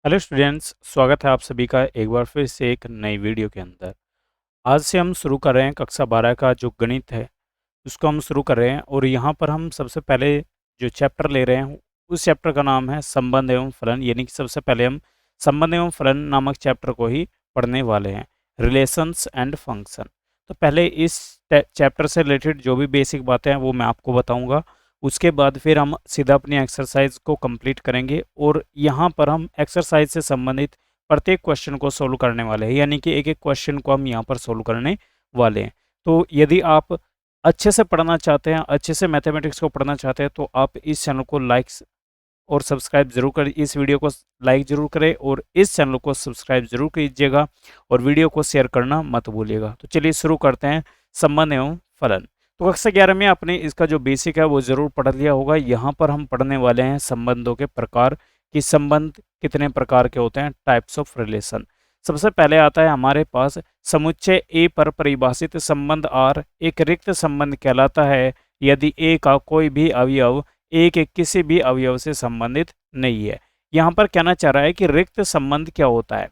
Hello students, स्वागत है आप सभी का एक बार फिर से एक नई वीडियो के अंदर। आज से हम शुरू कर रहे हैं कक्षा 12 का जो गणित है उसको हम शुरू कर रहे हैं और यहाँ पर हम सबसे पहले जो चैप्टर ले रहे हैं उस चैप्टर का नाम है संबंध एवं फलन। यानी कि सबसे पहले हम संबंध एवं फलन नामक चैप्टर को ही पढ़ने वाले हैं, रिलेशंस एंड फंक्शन। तो पहले इस चैप्टर से रिलेटेड जो भी बेसिक बातें हैं वो मैं आपको बताऊँगा। उसके बाद फिर हम सीधा अपनी एक्सरसाइज को कंप्लीट करेंगे और यहाँ पर हम एक्सरसाइज से संबंधित प्रत्येक क्वेश्चन को सोल्व करने वाले हैं। यानी कि एक एक क्वेश्चन को हम यहाँ पर सोल्व करने वाले हैं। तो यदि आप अच्छे से पढ़ना चाहते हैं, अच्छे से मैथमेटिक्स को पढ़ना चाहते हैं, तो आप इस चैनल को लाइक और सब्सक्राइब जरूर करें। इस वीडियो को लाइक जरूर करें और इस चैनल को सब्सक्राइब जरूर कीजिएगा और वीडियो को शेयर करना मत भूलिएगा। तो चलिए शुरू करते हैं संबंध एवं फलन। तो कक्षा 11 में आपने इसका जो बेसिक है वो जरूर पढ़ लिया होगा। यहाँ पर हम पढ़ने वाले हैं संबंधों के प्रकार, कि संबंध कितने प्रकार के होते हैं, टाइप्स ऑफ रिलेशन। सबसे पहले आता है हमारे पास समुच्चय ए पर परिभाषित संबंध आर एक रिक्त संबंध कहलाता है यदि ए का कोई भी अवयव ए के किसी भी अवयव से संबंधित नहीं है। यहाँ पर कहना चाह रहा है कि रिक्त संबंध क्या होता है।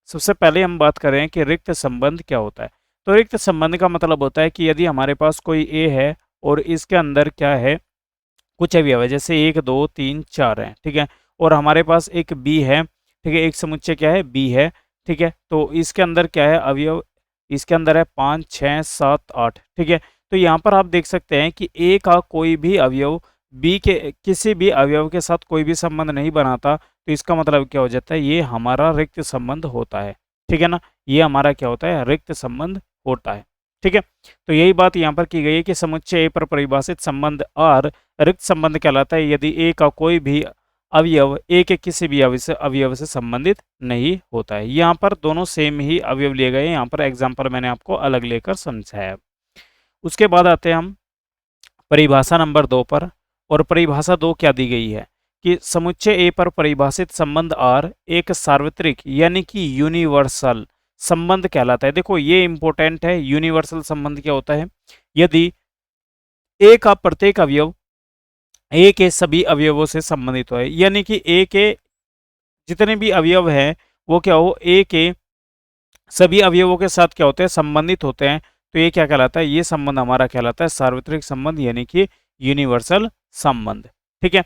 सबसे पहले हम बात करें कि रिक्त संबंध क्या होता है। तो रिक्त संबंध का मतलब होता है कि यदि हमारे पास कोई ए है और इसके अंदर क्या है, कुछ अवयव है, जैसे 1 2 3 4 है, ठीक है, और हमारे पास एक बी है, ठीक है, एक समुच्चय क्या है, बी है, ठीक है। तो इसके अंदर क्या है अवयव, इसके अंदर है 5 6 7 8, ठीक है। तो यहाँ पर आप देख सकते हैं कि ए का कोई भी अवयव बी के किसी भी अवयव के साथ कोई भी संबंध नहीं बनाता, तो इसका मतलब क्या हो जाता है, ये हमारा रिक्त संबंध होता है, ठीक है ना। ये हमारा क्या होता है, रिक्त संबंध होता है, ठीक है। तो यही बात यहाँ पर की गई है कि समुच्चय ए पर परिभाषित संबंध आर रिक्त संबंध कहलाता है यदि ए का कोई भी अवयव ए के किसी भी अवयव से संबंधित नहीं होता है। यहाँ पर दोनों सेम ही अवयव लिए गए हैं, यहाँ पर एग्जाम्पल मैंने आपको अलग लेकर समझाया। उसके बाद आते हैं हम परिभाषा नंबर 2 पर। और परिभाषा 2 क्या दी गई है कि समुच्चय ए पर परिभाषित संबंध आर एक सार्वत्रिक यानी कि यूनिवर्सल संबंध कहलाता है। देखो ये इंपॉर्टेंट है, यूनिवर्सल संबंध क्या होता है, यदि ए का प्रत्येक अवयव ए के सभी अवयवों से संबंधित है, यानी कि ए के जितने भी अवयव हैं वो क्या हो, ए के सभी अवयवों के साथ क्या होते हैं, संबंधित होते हैं। तो ये क्या कहलाता है, ये संबंध हमारा कहलाता है सार्वत्रिक संबंध यानी कि यूनिवर्सल संबंध, ठीक है।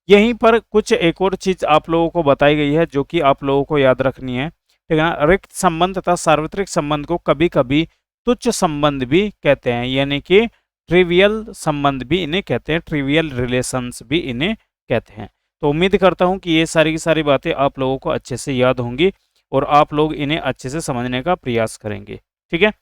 यहीं पर कुछ एक और चीज आप लोगों को बताई गई है जो कि आप लोगों को याद रखनी है, ठीक है ना। रिक्त संबंध तथा सार्वत्रिक संबंध को कभी कभी तुच्छ संबंध भी कहते हैं, यानी कि ट्रिवियल संबंध भी इन्हें कहते हैं, ट्रिवियल रिलेशंस भी इन्हें कहते हैं। तो उम्मीद करता हूं कि ये सारी की सारी बातें आप लोगों को अच्छे से याद होंगी और आप लोग इन्हें अच्छे से समझने का प्रयास करेंगे, ठीक है।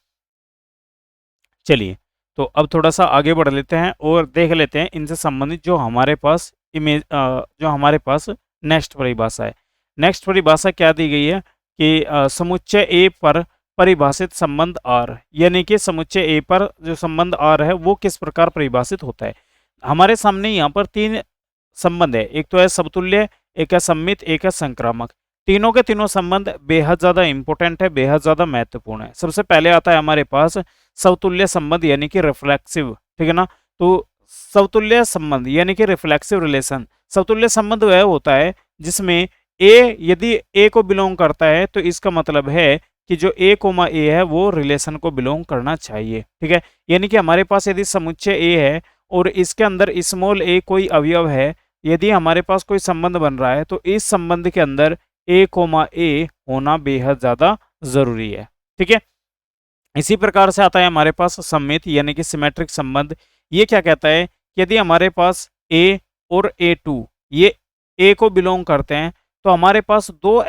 चलिए, तो अब थोड़ा सा आगे बढ़ लेते हैं और देख लेते हैं इनसे संबंधित जो हमारे पास जो हमारे पास नेक्स्ट परिभाषा है। नेक्स्ट परिभाषा क्या दी गई है कि समुच्चय ए पर परिभाषित संबंध आर, यानी कि समुच्चय ए पर जो संबंध आर है वो किस प्रकार परिभाषित होता है। हमारे सामने यहाँ पर 3 संबंध है, एक तो है समतुल्य, एक है सममित, एक है संक्रामक। तीनों के तीनों संबंध बेहद ज्यादा इंपॉर्टेंट है, बेहद ज्यादा महत्वपूर्ण है। सबसे पहले आता है हमारे पास समतुल्य संबंध यानी कि रिफ्लेक्सिव, ठीक है ना। तो समतुल्य संबंध यानी कि रिफ्लेक्सिव रिलेशन, समतुल्य संबंध वह होता है जिसमें ए यदि ए को बिलोंग करता है तो इसका मतलब है कि जो ए कोमा ए है वो रिलेशन को बिलोंग करना चाहिए, ठीक है। यानी कि हमारे पास यदि समुच्चय ए है और इसके अंदर स्मॉल ए कोई अवयव है, यदि हमारे पास कोई संबंध बन रहा है तो इस संबंध के अंदर ए कोमा ए होना बेहद ज्यादा जरूरी है, ठीक है। इसी प्रकार से आता है हमारे पास सममित यानी कि सिमेट्रिक संबंध। ये क्या कहता है, यदि हमारे पास ए और A2 ये ए को बिलोंग करते हैं तो हमारे पास दो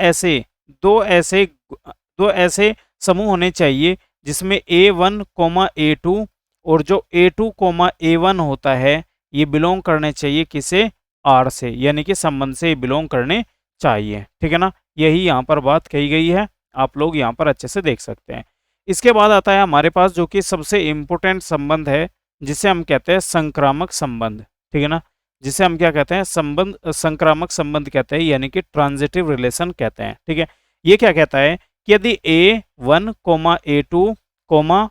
ऐसे समूह होने चाहिए जिसमें A1 कोमा A2 और जो A2 कोमा A1 होता है ये बिलोंग करने चाहिए किसे, आर से, यानी कि संबंध से बिलोंग करने चाहिए, ठीक है ना। यही यहाँ पर बात कही गई है, आप लोग यहाँ पर अच्छे से देख सकते हैं। इसके बाद आता है हमारे पास जो कि सबसे इंपॉर्टेंट संबंध है जिसे हम कहते हैं संक्रामक संबंध, ठीक है ना। जिसे हम क्या कहते हैं, संक्रामक संबंध कहते हैं, यानी कि ट्रांजिटिव रिलेशन कहते हैं, ठीक है। ये क्या कहता है कि यदि A1 coma A2 coma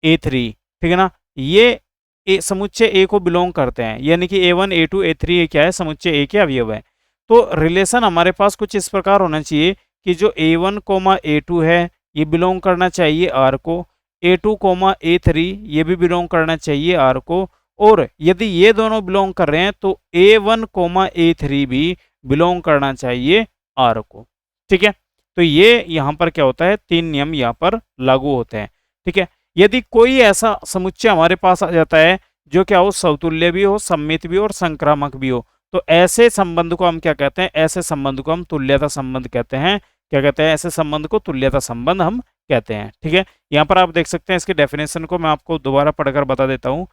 A3, ठीक है ना, ये समुच्चय ए को बिलोंग करते हैं, यानी कि A1 A2 A3 ये क्या है, समुच्चय ए के अवयव है। तो रिलेशन हमारे पास कुछ इस प्रकार होना चाहिए कि जो A1 कोमा A2 है ये बिलोंग करना चाहिए R को, A2 कोमा A3 ये भी बिलोंग करना चाहिए R को, और यदि ये दोनों बिलोंग कर रहे हैं तो A1 कोमा A3 भी बिलोंग करना चाहिए R को। ठीक है, तो ये यहाँ पर क्या होता है, 3 नियम यहाँ पर लागू होते हैं। ठीक है, यदि कोई ऐसा समुच्चय हमारे पास आ जाता है जो क्या हो, समतुल्य भी हो, सममित भी हो और संक्रामक भी हो, तो ऐसे संबंध को हम क्या कहते हैं, ऐसे संबंध को हम तुल्यता संबंध कहते हैं। क्या कहते हैं, ऐसे संबंध को तुल्यता संबंध हम कहते हैं। ठीक है, यहाँ पर आप देख सकते हैं, इसके डेफिनेशन को मैं आपको दोबारा पढ़कर बता देता हूँ।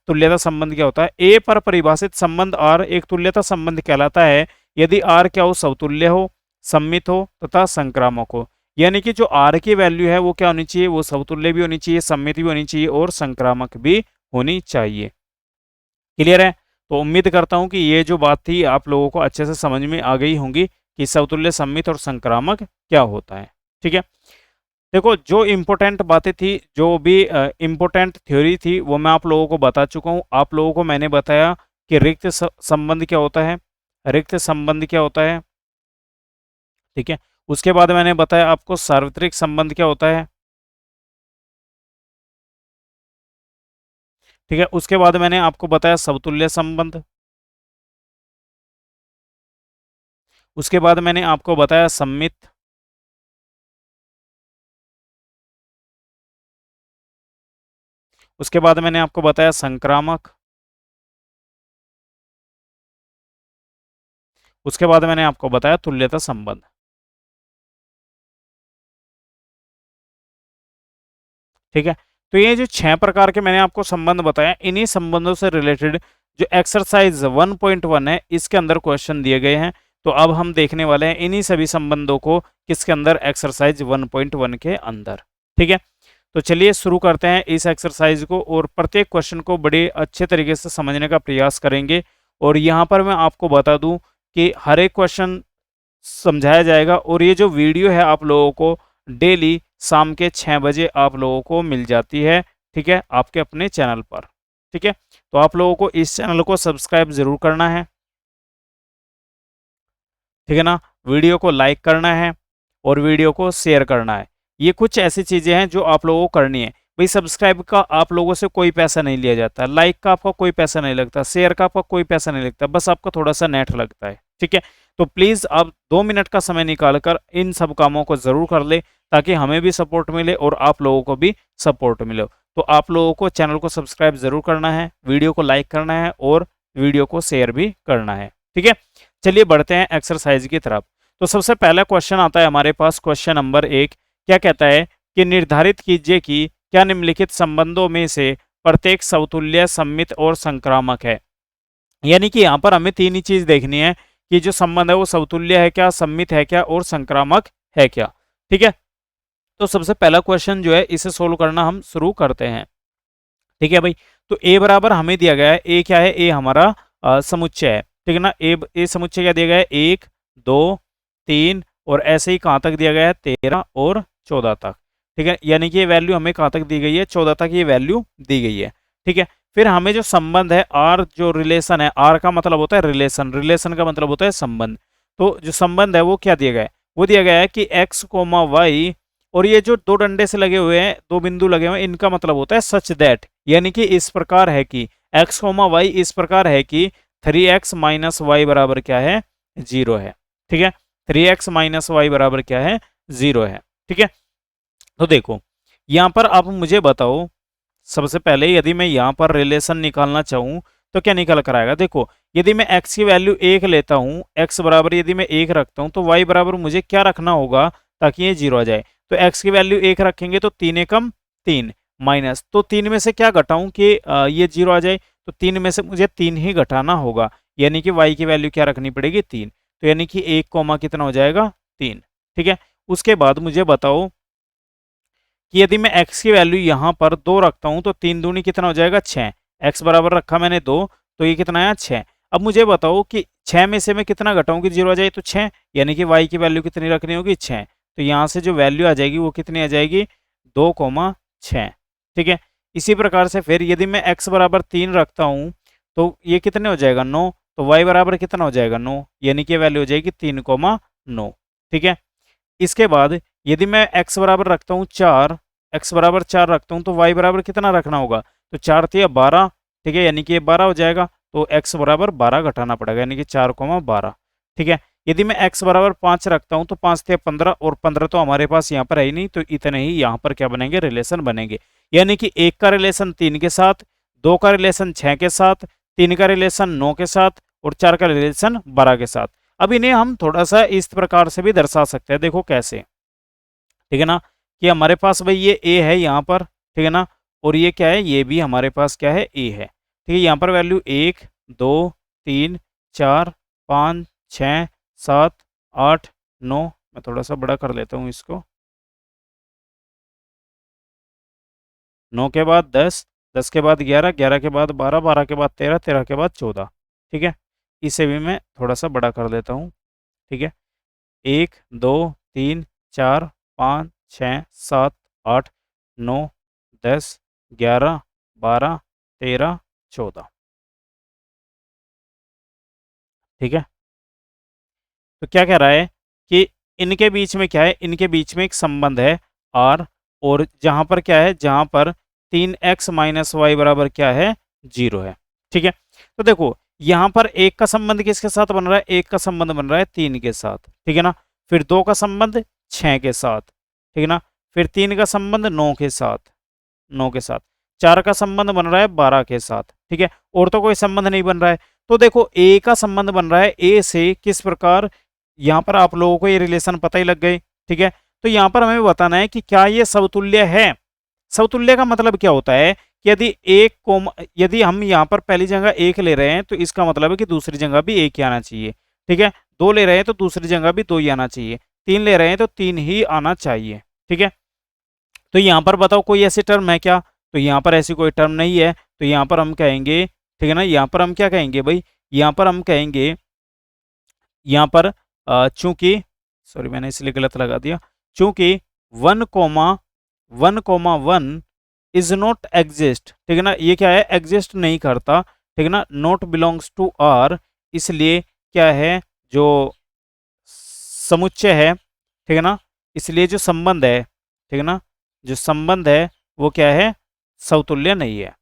तुल्यता संबंध क्या होता है, ए पर परिभाषित संबंध आर एक तुल्यता संबंध कहलाता है यदि आर क्या हो, समतुल्य हो, सम्मित हो तथा संक्रामक हो। यानी कि जो आर की वैल्यू है वो क्या होनी चाहिए, वो समतुल्य भी होनी चाहिए, सम्मित भी होनी चाहिए और संक्रामक भी होनी चाहिए। क्लियर है, तो उम्मीद करता हूं कि ये जो बात थी आप लोगों को अच्छे से समझ में आ गई होंगी कि समतुल्य, सम्मित और संक्रामक क्या होता है। ठीक है, देखो जो इम्पोर्टेंट बातें थी, जो भी इम्पोर्टेंट थ्योरी थी वो मैं आप लोगों को बता चुका हूँ। आप लोगों को मैंने बताया कि रिक्त संबंध क्या होता है, रिक्त संबंध क्या होता है। ठीक है, उसके बाद मैंने बताया आपको सार्वत्रिक संबंध क्या होता है। ठीक है, उसके बाद मैंने आपको बताया समतुल्य संबंध। उसके बाद मैंने आपको बताया सम्मित। उसके बाद मैंने आपको बताया संक्रामक। उसके बाद मैंने आपको बताया तुल्यता संबंध। ठीक है, तो ये जो 6 प्रकार के मैंने आपको संबंध बताया, इन्हीं संबंधों से रिलेटेड जो एक्सरसाइज 1.1 है इसके अंदर क्वेश्चन दिए गए हैं। तो अब हम देखने वाले हैं इन्हीं सभी संबंधों को किसके अंदर, एक्सरसाइज 1.1 के अंदर। ठीक है, तो चलिए शुरू करते हैं इस एक्सरसाइज को और प्रत्येक क्वेश्चन को बड़े अच्छे तरीके से समझने का प्रयास करेंगे। और यहाँ पर मैं आपको बता दूं कि हर एक क्वेश्चन समझाया जाएगा और ये जो वीडियो है आप लोगों को डेली शाम के 6 बजे आप लोगों को मिल जाती है। ठीक है, आपके अपने चैनल पर। ठीक है, तो आप लोगों को इस चैनल को सब्सक्राइब जरूर करना है। ठीक है ना, वीडियो को लाइक करना है और वीडियो को शेयर करना है। ये कुछ ऐसी चीजें हैं जो आप लोगों को करनी है। भाई सब्सक्राइब का आप लोगों से कोई पैसा नहीं लिया जाता, लाइक का आपका कोई पैसा नहीं लगता, शेयर का आपका कोई पैसा नहीं लगता, बस आपका थोड़ा सा नेट लगता है। ठीक है, तो प्लीज आप 2 मिनट का समय निकालकर इन सब कामों को जरूर कर ले ताकि हमें भी सपोर्ट मिले और आप लोगों को भी सपोर्ट मिले। तो आप लोगों को चैनल को सब्सक्राइब जरूर करना है, वीडियो को लाइक करना है और वीडियो को शेयर भी करना है। ठीक है, चलिए बढ़ते हैं एक्सरसाइज की तरफ। तो सबसे पहला क्वेश्चन आता है हमारे पास, क्वेश्चन नंबर 1। क्या कहता है कि निर्धारित कीजिए कि क्या निम्नलिखित संबंधों में से प्रत्येक समतुल्य, सम्मित और संक्रामक है। यानी कि यहाँ पर हमें 3 ही चीज देखनी है कि जो संबंध है वो समतुल्य है क्या, सम्मित है क्या और संक्रामक है क्या। ठीक है, तो सबसे पहला क्वेश्चन जो है इसे सोल्व करना हम शुरू करते हैं। ठीक है भाई, तो ए बराबर हमें दिया गया है, ए क्या है, ए हमारा समुच्चय है। ठीक है ना, ए समुच्चय क्या दिया गया है, 1 2 3 और ऐसे ही कहाँ तक दिया गया है, 13 और 14 तक। ठीक है, यानी कि ये वैल्यू हमें कहाँ तक दी गई है, 14 तक ये वैल्यू दी गई है। ठीक है, फिर हमें जो संबंध है आर, जो रिलेशन है, आर का मतलब होता है रिलेशन, रिलेशन का मतलब होता है संबंध। तो जो संबंध है वो क्या दिया गया है, वो दिया गया है कि एक्स कोमा वाई, और ये जो 2 डंडे से लगे हुए हैं, 2 बिंदु लगे हुए हैं, इनका मतलब होता है सच दैट, यानी कि इस प्रकार है कि एक्स कोमा वाई इस प्रकार है कि 3x माइनस वाई बराबर क्या है, 0 है। ठीक है, 3x माइनस वाई बराबर क्या है, 0 है। ठीक है, तो देखो यहां पर आप मुझे बताओ, सबसे पहले यदि मैं यहां पर रिलेशन निकालना चाहूं तो क्या निकल कर आएगा। देखो यदि मैं x की वैल्यू 1 लेता हूं, x बराबर यदि मैं 1 रखता हूं तो y बराबर मुझे क्या रखना होगा ताकि ये 0 आ जाए। तो x की वैल्यू 1 रखेंगे तो 3 एकम 3 माइनस, तो 3 में से क्या घटाऊं कि ये 0 आ जाए, तो 3 में से मुझे 3 ही घटाना होगा, यानी कि y की वैल्यू क्या रखनी पड़ेगी, 3। तो यानी कि 1 कोमा कितना हो जाएगा, 3। ठीक है, उसके बाद मुझे बताओ कि यदि मैं x की वैल्यू यहाँ पर 2 रखता हूँ तो 3 दूनी कितना हो जाएगा, 6। x बराबर रखा मैंने 2, तो ये कितना आया, 6। अब मुझे बताओ कि 6 में से मैं कितना घटाऊं कि 0 आ जाए, तो 6, यानी कि y की वैल्यू कितनी रखनी होगी, 6। तो यहाँ से जो वैल्यू आ जाएगी वो कितनी आ जाएगी, 2,6। ठीक है, इसी प्रकार से फिर यदि मैं x बराबर 3 रखता हूँ तो ये कितने हो जाएगा, 9। तो y बराबर कितना हो जाएगा 9, यानी कि वैल्यू हो जाएगी 3,9। ठीक है। इसके बाद यदि मैं x बराबर रखता हूँ 4, x बराबर 4 रखता हूँ तो y बराबर कितना रखना होगा, तो 4 तिया 12, ठीक है, यानी कि ये 12 हो जाएगा। तो x बराबर 12 घटाना पड़ेगा, यानी कि 4,12। ठीक है। यदि मैं x बराबर 5 रखता हूँ तो 5 तिया 15, और 15 तो हमारे पास यहाँ पर है ही नहीं, तो इतने ही यहाँ पर क्या बनेंगे, रिलेशन बनेंगे। यानी कि 1 का रिलेशन 3 के साथ, 2 का रिलेशन 6 के साथ, 3 का रिलेशन 9 के साथ, और 4 का रिलेशन 12 के साथ। अब इन्हें हम थोड़ा सा इस प्रकार से भी दर्शा सकते हैं, देखो कैसे। ठीक है ना, कि हमारे पास भाई ये a है यहाँ पर, ठीक है ना, और ये क्या है, ये भी हमारे पास क्या है, a है। ठीक है, यहाँ पर वैल्यू 1 2 3 4 5 6 7 8 9, मैं थोड़ा सा बड़ा कर लेता हूँ इसको, 9 के बाद 10, 10 के बाद 11, 11 के बाद 12, 12 के बाद 13, 13 के बाद 14। ठीक है, इसे भी मैं थोड़ा सा बड़ा कर देता हूँ। ठीक है, 1 2 3 4 5 6 7 8 9 10 11 12 13 14। ठीक है, तो क्या कह रहा है कि इनके बीच में क्या है, इनके बीच में एक संबंध है r, और जहां पर क्या है, जहां पर 3x माइनस वाई बराबर क्या है, 0 है। ठीक है, तो देखो यहां पर एक का संबंध किसके साथ बन रहा है, एक का संबंध बन रहा है 3 के साथ, ठीक है ना, फिर 2 का संबंध 6 के साथ, ठीक है ना, फिर 3 का संबंध 9 के साथ, 9 के साथ, 4 का संबंध बन रहा है 12 के साथ। ठीक है, और तो कोई संबंध नहीं बन रहा है। तो देखो ए का संबंध बन रहा है ए से, किस प्रकार, यहाँ पर आप लोगों को ये रिलेशन पता ही लग गए। ठीक है, तो यहाँ पर हमें बताना है कि क्या ये समतुल्य है। समतुल्य का मतलब क्या होता है कि यदि एक कोमा, यदि हम यहाँ पर पहली जगह एक ले रहे हैं तो इसका मतलब है कि दूसरी जगह भी एक ही आना चाहिए। ठीक है, 2 ले रहे हैं तो दूसरी जगह भी 2 ही आना चाहिए, 3 ले रहे हैं तो 3 ही आना चाहिए। ठीक है, तो यहाँ पर बताओ कोई ऐसी टर्म है क्या, तो यहाँ पर ऐसी कोई टर्म नहीं है, तो यहाँ पर हम कहेंगे, ठीक है ना, यहाँ पर हम क्या कहेंगे भाई, यहाँ पर हम कहेंगे, यहाँ पर चूंकि, सॉरी मैंने इसलिए गलत लगा दिया, चूंकि 1,1,1 इज नॉट एग्जिस्ट, ठीक है ना, ये क्या है, एग्जिस्ट नहीं करता, ठीक है ना, नॉट बिलोंग्स टू आर, इसलिए क्या है, जो समुच्चय है, ठीक है ना, इसलिए जो संबंध है, ठीक है ना, जो संबंध है वो क्या है, समतुल्य नहीं है,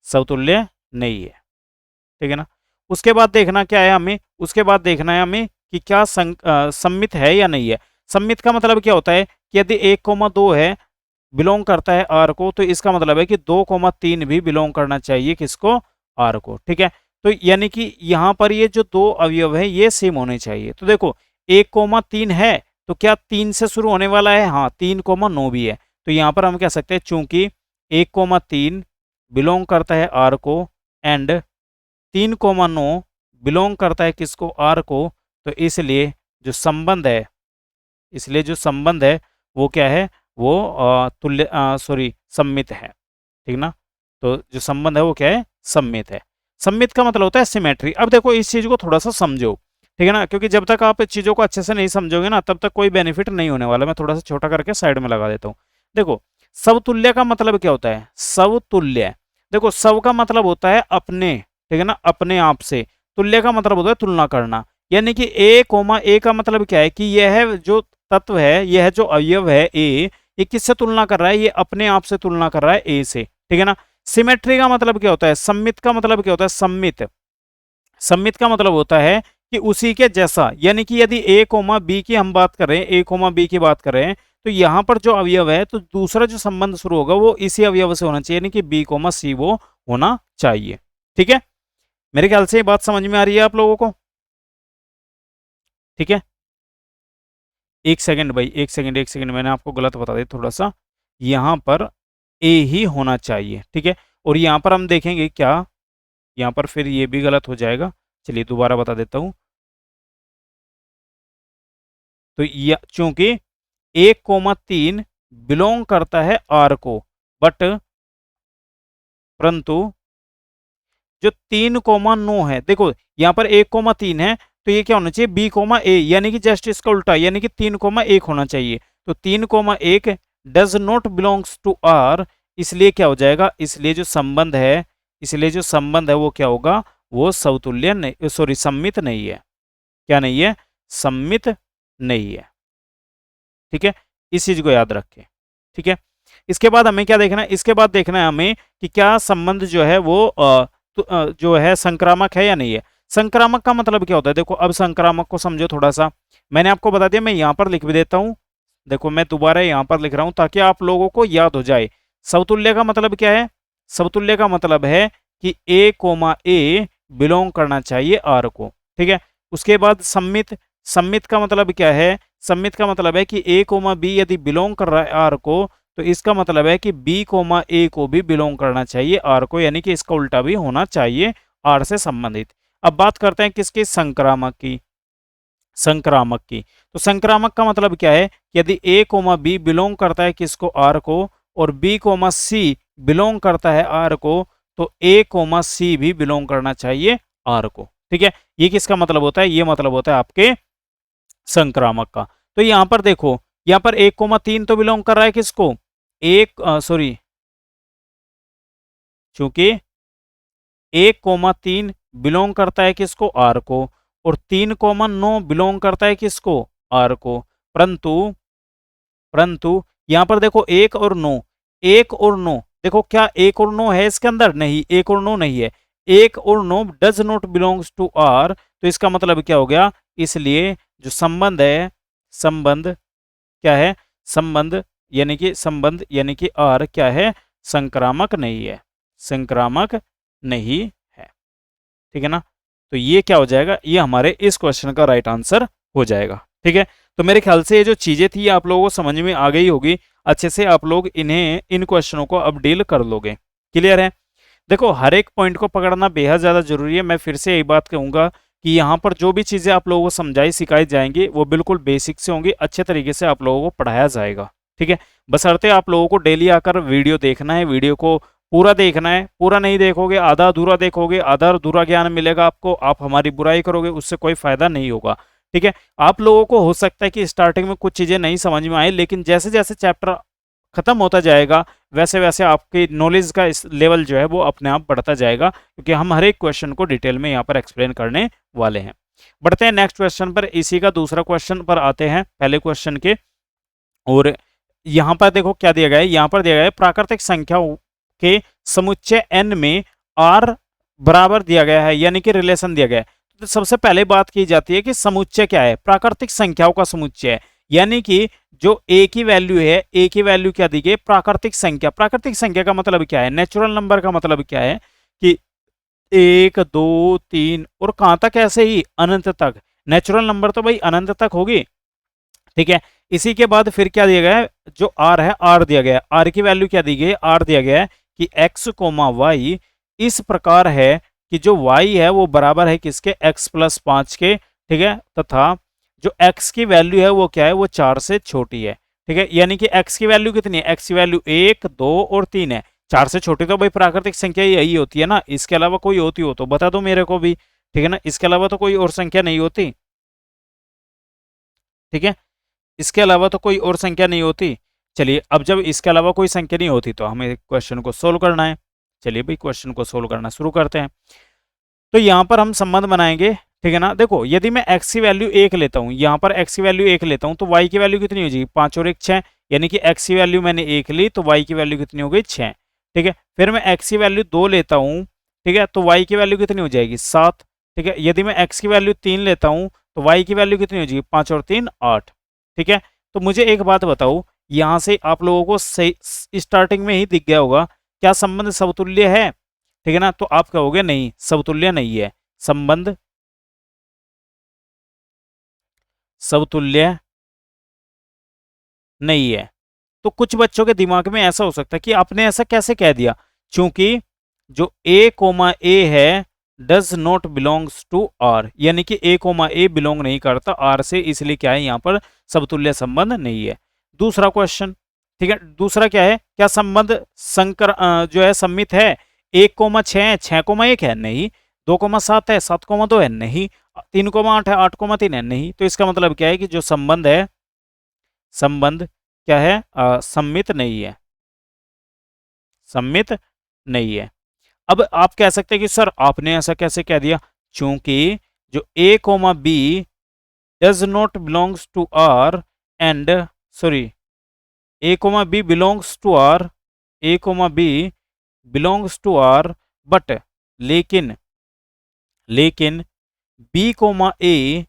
समतुल्य नहीं है। ठीक है ना, उसके बाद देखना क्या है हमें, उसके बाद देखना है हमें कि क्या सम्मित है या नहीं है। सम्मित का मतलब क्या होता है कि यदि 1,2 है, बिलोंग करता है आर को, तो इसका मतलब है कि 2,3 भी बिलोंग करना चाहिए किसको, आर को। ठीक है, तो यानी कि यहाँ पर ये जो दो अवयव है ये सेम होने चाहिए। तो देखो 1,3 है, तो क्या 3 से शुरू होने वाला है, हाँ 3,9 भी है, तो यहाँ पर हम कह सकते हैं चूंकि 1,3 बिलोंग करता है आर को, एंड 3,9 बिलोंग करता है किसको, आर को, तो इसलिए जो संबंध है, इसलिए जो संबंध है वो क्या है, वो तुल्य, सॉरी सम्मित है। ठीक ना, तो जो संबंध है वो क्या है, सम्मित है। सम्मित का मतलब होता है सिमेट्री। अब देखो इस चीज को थोड़ा सा समझो, ठीक है ना, क्योंकि जब तक आप चीजों को अच्छे से नहीं समझोगे ना तब तक कोई बेनिफिट नहीं होने वाला। मैं थोड़ा सा छोटा करके साइड में लगा देता हूँ। देखो समतुल्य का मतलब क्या होता है, समतुल्य, देखो सव का मतलब होता है अपने, ठीक है ना, अपने आप से, तुल्य का मतलब होता है तुलना करना, यानी कि ए का मतलब क्या है कि यह जो तत्व है, यह जो अवयव है ए, ये किससे तुलना कर रहा है, ये अपने आप से तुलना कर रहा है ए से। ठीक है ना, सिमेट्री का मतलब क्या होता है, सम्मित का मतलब क्या होता है, सम्मित, सम्मित का मतलब होता है कि उसी के जैसा, यानी कि यदि a, b की हम बात कर रहे हैं, a, b की बात कर रहे हैं, तो यहाँ पर जो अवयव है तो दूसरा जो संबंध शुरू होगा वो इसी अवयव से होना चाहिए, यानी कि b, c वो होना चाहिए। ठीक है, मेरे ख्याल से ये बात समझ में आ रही है आप लोगों को। ठीक है, एक सेकंड भाई, एक सेकंड, एक सेकंड, मैंने आपको गलत बता दिया थोड़ा सा, यहाँ पर ए ही होना चाहिए। ठीक है, और यहाँ पर हम देखेंगे क्या, यहाँ पर फिर ये भी गलत हो जाएगा, चलिए दोबारा बता देता हूँ। तो चूंकि 1,3 बिलोंग करता है आर को, बट परंतु जो 3,9 है, देखो यहाँ पर 1,3 है, तो ये क्या होना चाहिए, b, यानी कि जस्ट इसका उल्टा, यानी कि 3,1 होना चाहिए। तो 3,1 does not belongs to R, इसलिए क्या हो जाएगा, इसलिए जो संबंध है, इसलिए जो संबंध है वो क्या होगा, वो समतुल्य नहीं, सॉरी सममित नहीं है। क्या नहीं है? सममित नहीं है। ठीक है, इस चीज को याद रखें। ठीक है, इसके बाद हमें क्या देखना है? इसके बाद देखना है हमें कि क्या संबंध जो है वो जो है संक्रामक है या नहीं है। संक्रामक का मतलब क्या होता है? देखो, अब संक्रामक को समझो थोड़ा सा। मैंने आपको बता दिया, मैं यहां पर लिख भी देता हूं। देखो, मैं दोबारा यहां पर लिख रहा हूं ताकि आप लोगों को याद हो जाए। समतुल्य का मतलब क्या है? समतुल्य का मतलब है कि A, बिलोंग करना चाहिए आर को। ठीक है, उसके बाद सम्मित। सम्मित का मतलब क्या है? सम्मित का मतलब है कि A, B यदि बिलोंग कर रहा है आर को, तो इसका मतलब है कि B, A को भी बिलोंग करना चाहिए आर को, यानी कि इसका उल्टा भी होना चाहिए आर से संबंधित। अब बात करते हैं किसकी? संक्रामक की। संक्रामक की। तो संक्रामक का मतलब क्या है? यदि A, B बिलोंग करता है किसको? आर को, और B, C बिलोंग करता है आर को, तो A, C भी बिलोंग करना चाहिए आर को। ठीक है, ये किसका मतलब होता है? ये मतलब होता है आपके संक्रामक का। तो यहां पर देखो, यहां पर 1,3 तो बिलोंग कर रहा है किसको? एक सॉरी, चूंकि 1,3 बिलोंग करता है किसको? आर को, और 3,9 बिलोंग करता है किसको? आर को। परंतु परंतु यहां पर देखो, 1 और 9, 1 और 9, देखो क्या 1 और 9 है इसके अंदर? नहीं, 1 और 9 नहीं है। 1 और 9 does not belongs to R, तो इसका मतलब क्या हो गया? इसलिए जो संबंध है, संबंध क्या है? संबंध यानी कि आर क्या है? संक्रामक नहीं है। संक्रामक नहीं है। ठीक है ना? तो ये क्या हो जाएगा? ये हमारे इस क्वेश्चन का राइट आंसर हो जाएगा। ठीक है, तो मेरे ख्याल से ये जो चीजें थी आप लोगों को समझ में आ गई होगी। अच्छे से आप लोग इन क्वेश्चनों को अब डील कर लोगे। क्लियर है? देखो, हर एक पॉइंट को पकड़ना बेहद ज़्यादा जरूरी है। मैं फिर से यही बात कहूंगा कि यहाँ पर जो भी चीज़ें आप लोगों को समझाई सिखाई जाएंगी वो बिल्कुल बेसिक से होंगी, अच्छे तरीके से आप लोगों को पढ़ाया जाएगा। ठीक है, बशर्ते आप लोगों को डेली आकर वीडियो देखना है, वीडियो को पूरा देखना है। पूरा नहीं देखोगे, आधा अधूरा देखोगे, आधा अधूरा ज्ञान मिलेगा आपको, आप हमारी बुराई करोगे, उससे कोई फायदा नहीं होगा। ठीक है, आप लोगों को हो सकता है कि स्टार्टिंग में कुछ चीज़ें नहीं समझ में आए, लेकिन जैसे जैसे चैप्टर खत्म होता जाएगा वैसे वैसे आपकी नॉलेज का इस लेवल जो है वो अपने आप बढ़ता जाएगा, क्योंकि हम हर एक क्वेश्चन को डिटेल में यहाँ पर एक्सप्लेन करने वाले हैं। बढ़ते हैं नेक्स्ट क्वेश्चन पर। इसी का दूसरा क्वेश्चन पर आते हैं पहले क्वेश्चन के। और यहाँ पर देखो क्या दिया गया है? यहाँ पर दिया गया है प्राकृतिक संख्याओं के समुच्चय n में r बराबर दिया गया है, यानी कि रिलेशन दिया गया है। तो सबसे पहले बात की जाती है कि समुच्चय क्या है? प्राकृतिक संख्याओं का समुच्चय है, यानी कि जो a की वैल्यू है, a की वैल्यू क्या दी गई? प्राकृतिक संख्या। प्राकृतिक संख्या का मतलब क्या है? नेचुरल नंबर का मतलब क्या है? कि 1, 2, 3 और कहां तक? ऐसे ही अनंत तक। नेचुरल नंबर तो भाई अनंत तक होगी। ठीक है, इसी के बाद फिर क्या दिया गया है? जो आर है, आर दिया गया है। आर की वैल्यू क्या दी गई है? आर दिया गया है कि x, y इस प्रकार है कि जो y है वो बराबर है किसके? x+5 के। ठीक है, तथा जो x की वैल्यू है वो क्या है? वो 4 से छोटी है। ठीक है, यानी कि x की वैल्यू कितनी है? x की वैल्यू 1, 2 और 3 है। 4 से छोटी तो भाई प्राकृतिक संख्या यही होती है ना, इसके अलावा कोई होती हो तो बता दो मेरे को भी। ठीक है ना, इसके अलावा तो कोई और संख्या नहीं होती। ठीक है, इसके अलावा तो कोई और संख्या नहीं होती। चलिए, अब जब इसके अलावा कोई संख्या नहीं होती तो हमें क्वेश्चन को सोल्व करना है। चलिए भाई, क्वेश्चन को सोल्व करना शुरू करते हैं। तो यहाँ पर हम संबंध बनाएंगे। ठीक है ना, देखो यदि मैं x की वैल्यू 1 लेता हूँ, यहाँ पर x की वैल्यू 1 लेता हूँ, तो y की वैल्यू कितनी हो जाएगी? 5 और 1 6, यानी कि x की वैल्यू मैंने 1 ली तो y की वैल्यू कितनी हो गई? 6। ठीक है, फिर मैं x की वैल्यू 2 लेता हूँ, ठीक है, तो y की वैल्यू कितनी हो जाएगी? 7। ठीक है, यदि मैं x की वैल्यू 3 लेता हूँ तो y की वैल्यू कितनी हो जाएगी? 5 और 3 8। ठीक है, तो मुझे एक बात बताओ, यहाँ से आप लोगों को सही स्टार्टिंग में ही दिख गया होगा, क्या संबंध समतुल्य है? ठीक है ना, तो आप कहोगे नहीं, समतुल्य नहीं है। संबंध समतुल्य नहीं है। तो कुछ बच्चों के दिमाग में ऐसा हो सकता है कि आपने ऐसा कैसे कह दिया? क्योंकि जो A, है does not belongs to R, यानी कि A, बिलोंग नहीं करता आर से, इसलिए क्या है? यहाँ पर समतुल्य संबंध नहीं है। दूसरा क्वेश्चन, ठीक है, दूसरा क्या है? क्या संबंध जो है सम्मित है? 1,6 है, 6,1 है? नहीं। 2,7 है, 7,2 है? नहीं। 3,8 है, 8,3 है? नहीं। तो इसका मतलब क्या है कि जो संबंध है, संबंध क्या है? सम्मित नहीं है। सम्मित नहीं है। अब आप कह सकते हैं कि सर आपने ऐसा कैसे कह दिया, क्योंकि जो a comma B does not belongs to R and sorry a comma B belongs to R, a comma B belongs to R, but लेकिन लेकिन B comma A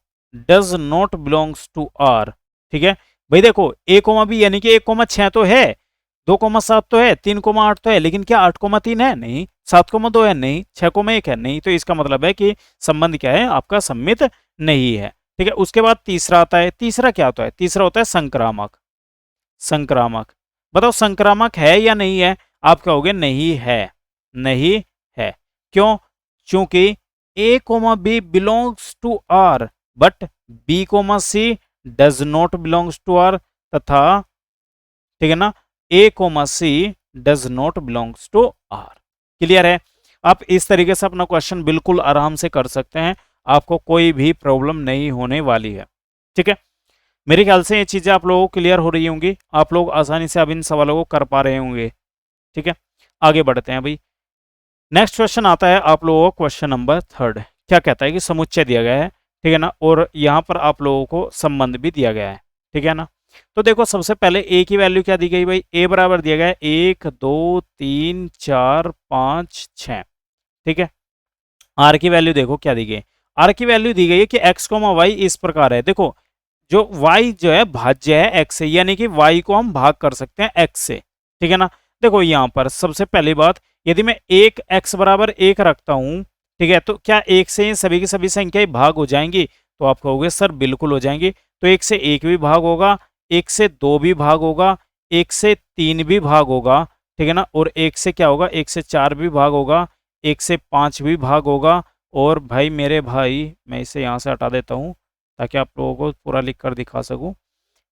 does not belongs to R. ठीक है भाई, देखो ए comma B यानी कि 1,6 तो है, 2,7 तो है, 3,8 तो है, लेकिन क्या 8,3 है? नहीं। 7,2 है? नहीं। 6,1 है? नहीं। तो इसका मतलब है कि संबंध क्या है आपका, सम्मित नहीं है। ठीक है, उसके बाद तीसरा आता है। तीसरा क्या होता है? तीसरा होता है संक्रामक। संक्रामक, बताओ संक्रामक है या नहीं है? आप कहोगे नहीं है, नहीं है। क्यों? क्योंकि A comma B belongs to R but B comma C does not belongs to R, तथा ठीक है ना, A comma C does not belongs to R. Clear है? आप इस तरीके से अपना क्वेश्चन बिल्कुल आराम से कर सकते हैं, आपको कोई भी प्रॉब्लम नहीं होने वाली है। ठीक है, मेरे ख्याल से ये चीजें आप लोगों को क्लियर हो रही होंगी, आप लोग आसानी से अब इन सवालों को कर पा रहे होंगे। ठीक है, आगे बढ़ते हैं भाई। नेक्स्ट क्वेश्चन आता है आप लोगों को, क्वेश्चन नंबर 3। क्या कहता है कि समुच्चय दिया गया है, ठीक है ना, और यहाँ पर आप लोगों को संबंध भी दिया गया है। ठीक है ना, तो देखो सबसे पहले ए की वैल्यू क्या दी गई भाई, ए बराबर दिया गया है 1 2 3 4 5 6। ठीक है, आर की वैल्यू देखो क्या दी गई, आर की वैल्यू दी गई है कि एक्स कोमा वाई इस प्रकार है। देखो जो y जो है भाज्य है x से, यानी कि y को हम भाग कर सकते हैं x से। ठीक है ना, देखो यहां पर सबसे पहली बात, यदि मैं एक x बराबर 1 रखता हूं, ठीक है, तो क्या एक से ये सभी की सभी संख्याएं भाग हो जाएंगी? तो आप कहोगे सर बिल्कुल हो जाएंगी। तो एक से 1 भी भाग होगा, एक से 2 भी भाग होगा, एक से 3 भी भाग होगा, ठीक है ना, और एक से क्या होगा, एक से 4 भी भाग होगा, एक से 5 भी भाग होगा, और भाई मेरे भाई मैं इसे यहाँ से हटा देता हूँ ताकि आप लोगों को पूरा लिख कर दिखा सकूं,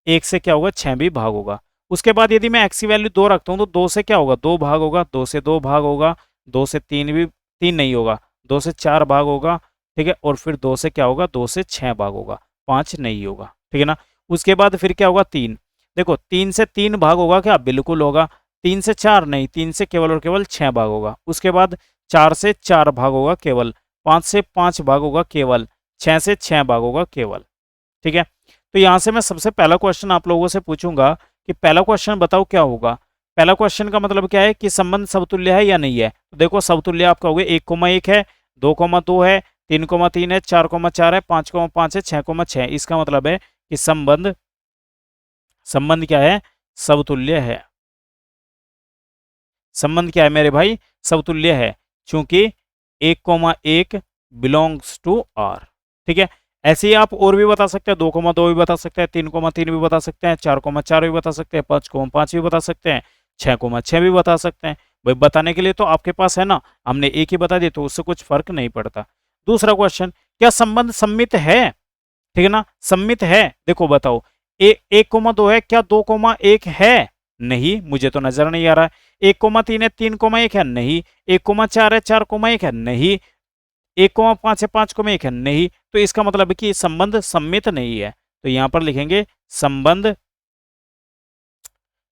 एक से क्या होगा, 6 भी भाग होगा। उसके बाद यदि मैं एक्स की वैल्यू 2 रखता हूं तो 2 से क्या होगा, 2 भाग होगा, 2 से 2 भाग होगा, 2 से 3 भी 3 नहीं होगा, 2 से 4 भाग होगा, ठीक है, और फिर 2 से क्या होगा, 2 से 6 भाग होगा, 5 नहीं होगा। ठीक है ना, उसके बाद फिर क्या होगा, 3। देखो 3 से 3 भाग होगा क्या, बिल्कुल होगा। 3 से 4 नहीं, 3 से केवल और केवल 6 भाग होगा। उसके बाद 4 से 4 भाग होगा केवल, 5 से 5 भाग होगा केवल, 6 से 6 भाग होगा केवल। ठीक है, तो यहां से मैं सबसे पहला क्वेश्चन आप लोगों से पूछूंगा कि पहला क्वेश्चन बताओ क्या होगा। पहला क्वेश्चन का मतलब क्या है कि संबंध समतुल्य है या नहीं है। तो देखो समतुल्य आप कहोगे 1,1 है, 2,2 है, 3,3 है, 4,4 है, 5,5 है, 6,6। इसका मतलब है कि संबंध संबंध क्या है, समतुल्य है। संबंध क्या है मेरे भाई, समतुल्य है, क्योंकि 1,1 बिलोंग्स टू आर। ठीक है, ऐसे ही आप और भी बता सकते हैं, 2,2 भी बता सकते हैं, 3,3 भी बता सकते हैं, 4,4 भी बता सकते हैं, 5,5 भी बता सकते हैं, 6,6 भी बता सकते हैं। भाई बताने के लिए तो आपके पास है ना, हमने एक ही बता दिया तो उससे कुछ फर्क नहीं पड़ता। दूसरा क्वेश्चन, क्या संबंध सम्मित है? ठीक है ना, सम्मित है, देखो बताओ, 1,2 है, क्या 2,1 है? नहीं, मुझे तो नजर नहीं आ रहा है। 1,3 है, 3,1 है? नहीं। 1,4 है, 4,1 है? नहीं। 1,5 है, 5,1 है? नहीं। तो इसका मतलब है कि संबंध सम्मित नहीं है। तो यहां पर लिखेंगे संबंध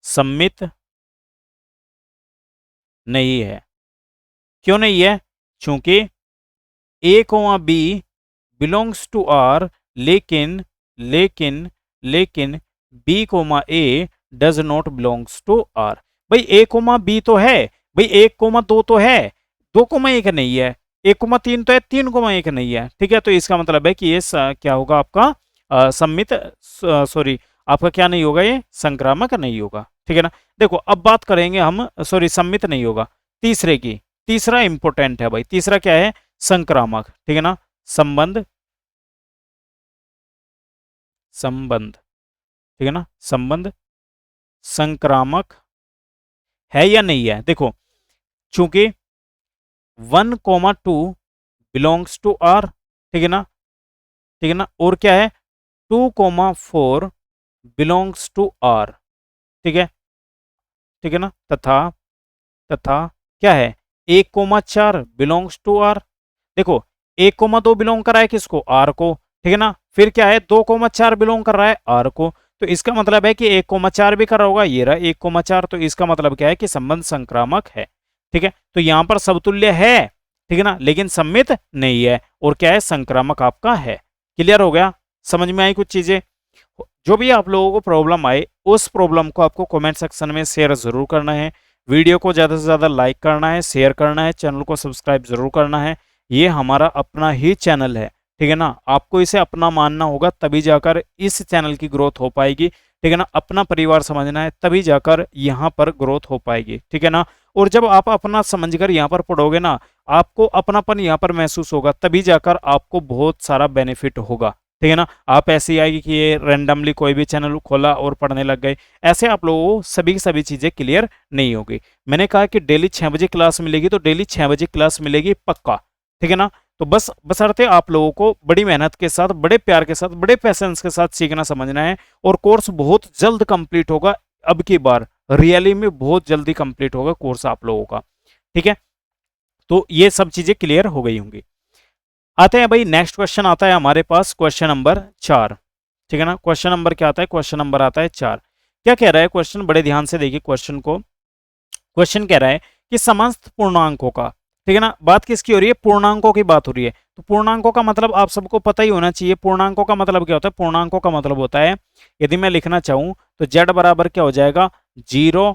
सम्मित नहीं है। क्यों नहीं है? क्योंकि a, b belongs to R, लेकिन लेकिन लेकिन b, a does not belongs to R. भाई a, b तो है, भाई 1,2 तो है, 2,1 नहीं है, 1,3 तो है, 3,1 नहीं है। ठीक है, तो इसका मतलब है कि ये क्या होगा आपका, सम्मित, सॉरी आपका क्या नहीं होगा, ये संक्रामक नहीं होगा। ठीक है ना, देखो अब बात करेंगे हम, सॉरी सम्मित नहीं होगा तीसरे की। तीसरा इंपॉर्टेंट है भाई, तीसरा क्या है, संक्रामक। ठीक है ना, संबंध संबंध ठीक है ना, संबंध संक्रामक है या नहीं है। देखो चूंकि 1,2 बिलोंग्स टू आर, ठीक है ना, ठीक है ना, और क्या है, 2,4 बिलोंग्स टू आर। ठीक है, ठीक है ना, तथा तथा क्या है, 1,4 बिलोंग्स टू आर। देखो 1,2 बिलोंग कर रहा है किसको, आर को। ठीक है ना, फिर क्या है, 2,4 बिलोंग कर रहा है आर को। तो इसका मतलब है कि 1,4 भी कर रहा होगा, ये रहा 1,4। तो इसका मतलब क्या है कि संबंध संक्रामक है। ठीक है, तो यहां पर समतुल्य है, ठीक है ना, लेकिन सममित नहीं है, और क्या है, संक्रामक आपका है। क्लियर हो गया, समझ में आई कुछ चीजें। जो भी आप लोगों को प्रॉब्लम आए उस प्रॉब्लम को आपको कमेंट सेक्शन में शेयर जरूर करना है, वीडियो को ज़्यादा से ज़्यादा लाइक करना है, शेयर करना है, चैनल को सब्सक्राइब जरूर करना है। ये हमारा अपना ही चैनल है, ठीक है ना, आपको इसे अपना मानना होगा, तभी जाकर इस चैनल की ग्रोथ हो पाएगी, ठीक है ना, अपना परिवार समझना है, तभी जाकर यहाँ पर ग्रोथ हो पाएगी, ठीक है ना। और जब आप अपना समझकर यहाँ पर पढ़ोगे ना, आपको अपनापन यहाँ पर महसूस होगा, तभी जाकर आपको बहुत सारा बेनिफिट होगा, ठीक है ना। आप ऐसे ही आएगी कि ये रैंडमली कोई भी चैनल खोला और पढ़ने लग गए, ऐसे आप लोगों को सभी की सभी चीज़ें क्लियर नहीं होगी। मैंने कहा कि डेली 6 बजे क्लास मिलेगी, तो डेली 6 बजे क्लास मिलेगी पक्का, ठीक है ना। तो बस बशर्ते आप लोगों को बड़ी मेहनत के साथ, बड़े प्यार के साथ, बड़े पैसेंस के साथ सीखना समझना है, और कोर्स बहुत जल्द कंप्लीट होगा। अब की बार रियली में बहुत जल्दी कंप्लीट होगा कोर्स आप लोगों का, ठीक है। तो ये सब चीज़ें क्लियर हो गई होंगी। आते हैं भाई, नेक्स्ट क्वेश्चन आता है हमारे पास, क्वेश्चन नंबर 4, ठीक है ना। क्वेश्चन नंबर क्या आता है, क्वेश्चन नंबर आता है 4। क्या कह रहा है क्वेश्चन, बड़े ध्यान से देखिए क्वेश्चन को। क्वेश्चन कह रहा है कि समस्त पूर्णांकों का, ठीक है ना, बात किसकी हो रही है, पूर्णांकों की बात हो रही है। तो पूर्णांकों का मतलब आप सबको पता ही होना चाहिए, पूर्णांकों का मतलब क्या होता है। पूर्णांकों का मतलब होता है, यदि मैं लिखना चाहूं तो z बराबर क्या हो जाएगा, 0,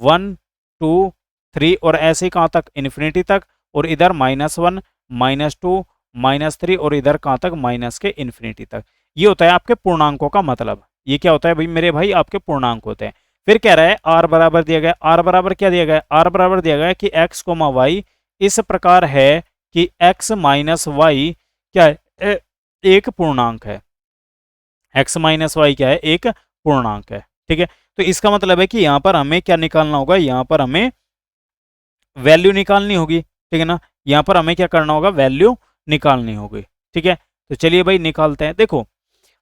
1, 2, 3, और ऐसे ही कहां तक, इन्फिनिटी तक, और इधर -1, -2, -3, और इधर कहां तक, माइनस के इन्फिनिटी तक। ये होता है आपके पूर्णांकों का मतलब। ये क्या होता है भाई मेरे भाई, आपके पूर्णांक होते हैं। फिर कह रहा है आर बराबर दिया गया, आर बराबर क्या दिया गया, आर बराबर दिया गया कि x, y इस प्रकार है कि x माइनस वाई क्या है, एक पूर्णांक है। x माइनस वाई क्या है, एक पूर्णांक है, ठीक है। तो इसका मतलब है कि यहां पर हमें क्या निकालना होगा, यहां पर हमें वैल्यू निकालनी होगी, ठीक है ना। यहां पर हमें क्या करना होगा, वैल्यू निकालनी होगी, ठीक है। तो चलिए भाई निकालते हैं। देखो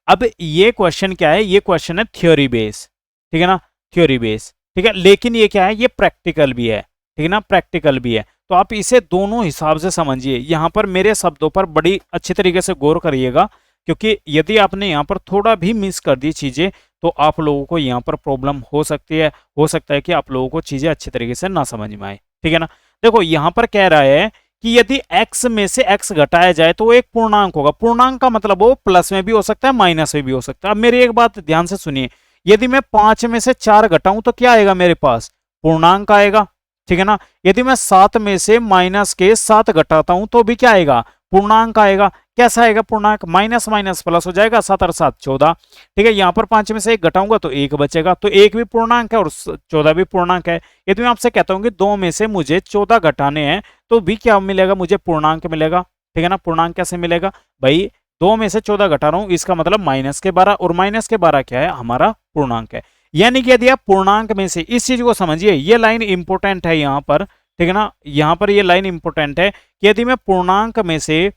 अब ये क्वेश्चन क्या है, ये क्वेश्चन है थ्योरी बेस, ठीक है ना, थ्योरी बेस, ठीक है। लेकिन ये क्या है, ये प्रैक्टिकल भी है, ठीक है ना, प्रैक्टिकल भी है। तो आप इसे दोनों हिसाब से समझिए। यहाँ पर मेरे शब्दों पर बड़ी अच्छी तरीके से गौर करिएगा, क्योंकि यदि आपने यहाँ पर थोड़ा भी मिस कर दी चीजें, तो आप लोगों को यहाँ पर प्रॉब्लम हो सकती है, हो सकता है कि आप लोगों को चीजें अच्छी तरीके से ना समझ में आए, ठीक है ना। देखो यहाँ पर कह रहा है कि यदि x में से x घटाया जाए तो वो एक पूर्णांक होगा। पूर्णांक का मतलब वो प्लस में भी हो सकता है, माइनस में भी हो सकता है। अब मेरी एक बात ध्यान से सुनिए, यदि मैं 5 में से 4 घटाऊं तो क्या आएगा मेरे पास, पूर्णांक आएगा, ठीक है ना। यदि मैं 7 में से माइनस के 7 घटाता हूं तो भी क्या आएगा, पूर्णांक आएगा। कैसा आएगा पूर्णांक, माइनस माइनस प्लस हो जाएगा, 7 और 7 14, ठीक है। यहां पर 5 में से 1 घटाऊंगा तो 1 बचेगा, तो 1 भी पूर्णांक है और 14 भी पूर्णांक है। यदि मैं आपसे कहता हूं कि 2 में से मुझे 14 घटाने हैं तो भी क्या मिलेगा, मुझे पूर्णांक मिलेगा, ठीक है ना। पूर्णांक कैसे मिलेगा भाई, 2 में से 14 घटा रहा हूं, इसका मतलब -12, और -12 क्या है, हमारा पूर्णांक है। यानी कि यदि आप पूर्णांक में से, इस चीज को समझिए, ये लाइन इंपोर्टेंट है यहाँ पर, ठीक है ना। यहाँ पर ये लाइन इंपोर्टेंट है कि यदि मैं पूर्णांक में से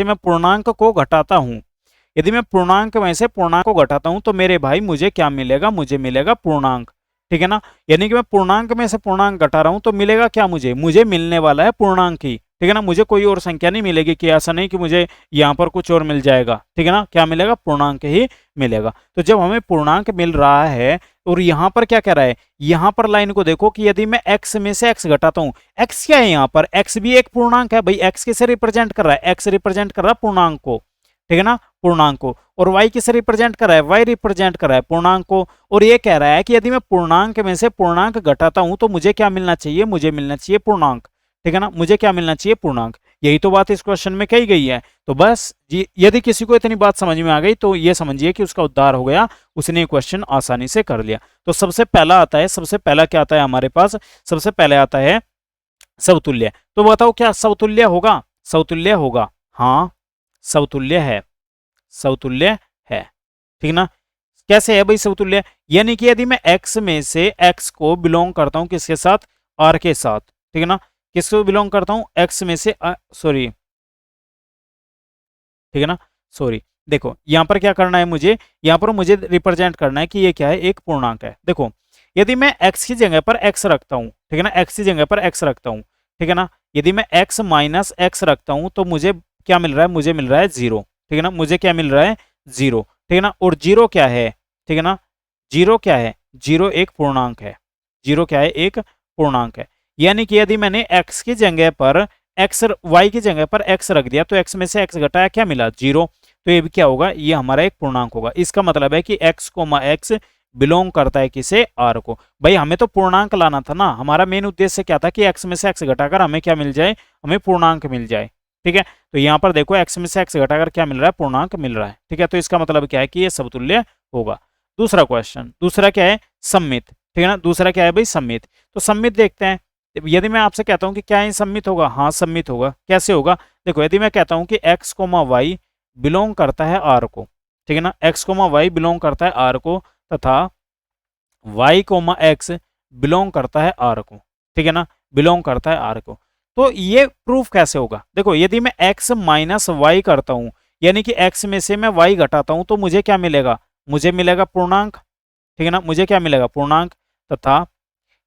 मैं पूर्णांक को घटाता हूं, यदि मैं पूर्णांक में से पूर्णांक को घटाता हूं तो मेरे भाई मुझे क्या मिलेगा, मुझे मिलेगा पूर्णांक, ठीक है ना। यानी कि मैं पूर्णांक में से पूर्णांक घटा रहा हूं तो मिलेगा क्या, मुझे मिलने वाला है पूर्णांक ही, ठीक है ना। मुझे कोई और संख्या नहीं मिलेगी, कि ऐसा नहीं कि मुझे यहाँ पर कुछ और मिल जाएगा, ठीक है ना। क्या मिलेगा, पूर्णांक ही मिलेगा। तो जब हमें पूर्णांक मिल रहा है, और यहाँ पर क्या कह रहा है, यहाँ पर लाइन को देखो कि यदि मैं x में से x घटाता हूँ, x क्या है यहाँ पर, x भी एक पूर्णांक है भाई। x किसे रिप्रेजेंट कर रहा है, x रिप्रेजेंट कर रहा है पूर्णांक को, ठीक है ना, पूर्णांक को। और y किसे रिप्रेजेंट कर रहा है, y रिप्रेजेंट कर रहा है पूर्णांक को। और ये कह रहा है कि यदि मैं पूर्णांक में से पूर्णांक घटाता हूं तो मुझे क्या मिलना चाहिए, मुझे मिलना चाहिए पूर्णांक, ठीक है ना, मुझे क्या मिलना चाहिए, पूर्णांक। यही तो बात इस क्वेश्चन में कही गई है। तो बस यदि किसी को इतनी बात समझ में आ गई तो ये समझिए कि उसका उद्धार हो गया, उसने क्वेश्चन आसानी से कर लिया। तो सबसे पहला आता है, सबसे पहला क्या आता है हमारे पास, सबसे पहले आता है समतुल्य। तो बताओ क्या समतुल्य होगा, समतुल्य होगा, हाँ समतुल्य है, समतुल्य है, ठीक ना। कैसे है भाई समतुल्य, यानी कि यदि मैं x में से x को बिलोंग करता हूं किसके साथ, r के साथ, ठीक है ना। किसको बिलोंग करता हूं, x में से सॉरी, ठीक है ना, सॉरी। देखो यहां पर क्या करना है मुझे, यहां पर मुझे रिप्रेजेंट करना है कि ये क्या है, एक पूर्णांक है। देखो यदि मैं x की जगह पर x रखता हूं, ठीक है ना, x की जगह पर x रखता हूं, ठीक है ना। यदि मैं x माइनस x रखता हूं तो मुझे क्या मिल रहा है, मुझे मिल रहा है 0, ठीक है ना, मुझे क्या मिल रहा है 0, ठीक है ना। और 0 क्या है, ठीक है ना, 0 क्या है, 0 एक पूर्णांक है, 0 क्या है, एक पूर्णांक है। यानी कि यदि मैंने x की जगह पर y की जगह पर x रख दिया तो x में से x घटाया, क्या मिला? 0। तो ये भी क्या होगा? ये हमारा एक पूर्णांक होगा। इसका मतलब है कि x, x बिलोंग करता है किसे? r को। भाई हमें तो पूर्णांक लाना था ना, हमारा मेन उद्देश्य क्या था कि x में से x घटाकर हमें क्या मिल जाए? हमें पूर्णांक मिल जाए। ठीक है, तो यहाँ पर देखो x में से x घटाकर क्या मिल रहा है? पूर्णांक मिल रहा है। ठीक है, तो इसका मतलब क्या है कि ये समतुल्य होगा। दूसरा क्वेश्चन, दूसरा क्या है? सममित। ठीक है ना, दूसरा क्या है भाई? सममित। तो सममित देखते हैं। यदि मैं आपसे कहता हूं कि क्या ये सममित होगा? हाँ सममित होगा। कैसे होगा? देखो, यदि मैं कहता हूं कि x, y बिलोंग करता है r को, ठीक है ना, x, y बिलोंग करता है r को तथा y, x बिलोंग करता है r को, ठीक है ना, बिलोंग करता है r को, तो ये प्रूफ कैसे होगा? देखो, यदि मैं x माइनस वाई करता हूं, यानी कि x में से मैं y घटाता हूं, तो मुझे क्या मिलेगा? मुझे मिलेगा पूर्णांक। ठीक है ना, मुझे क्या मिलेगा? पूर्णांक। तथा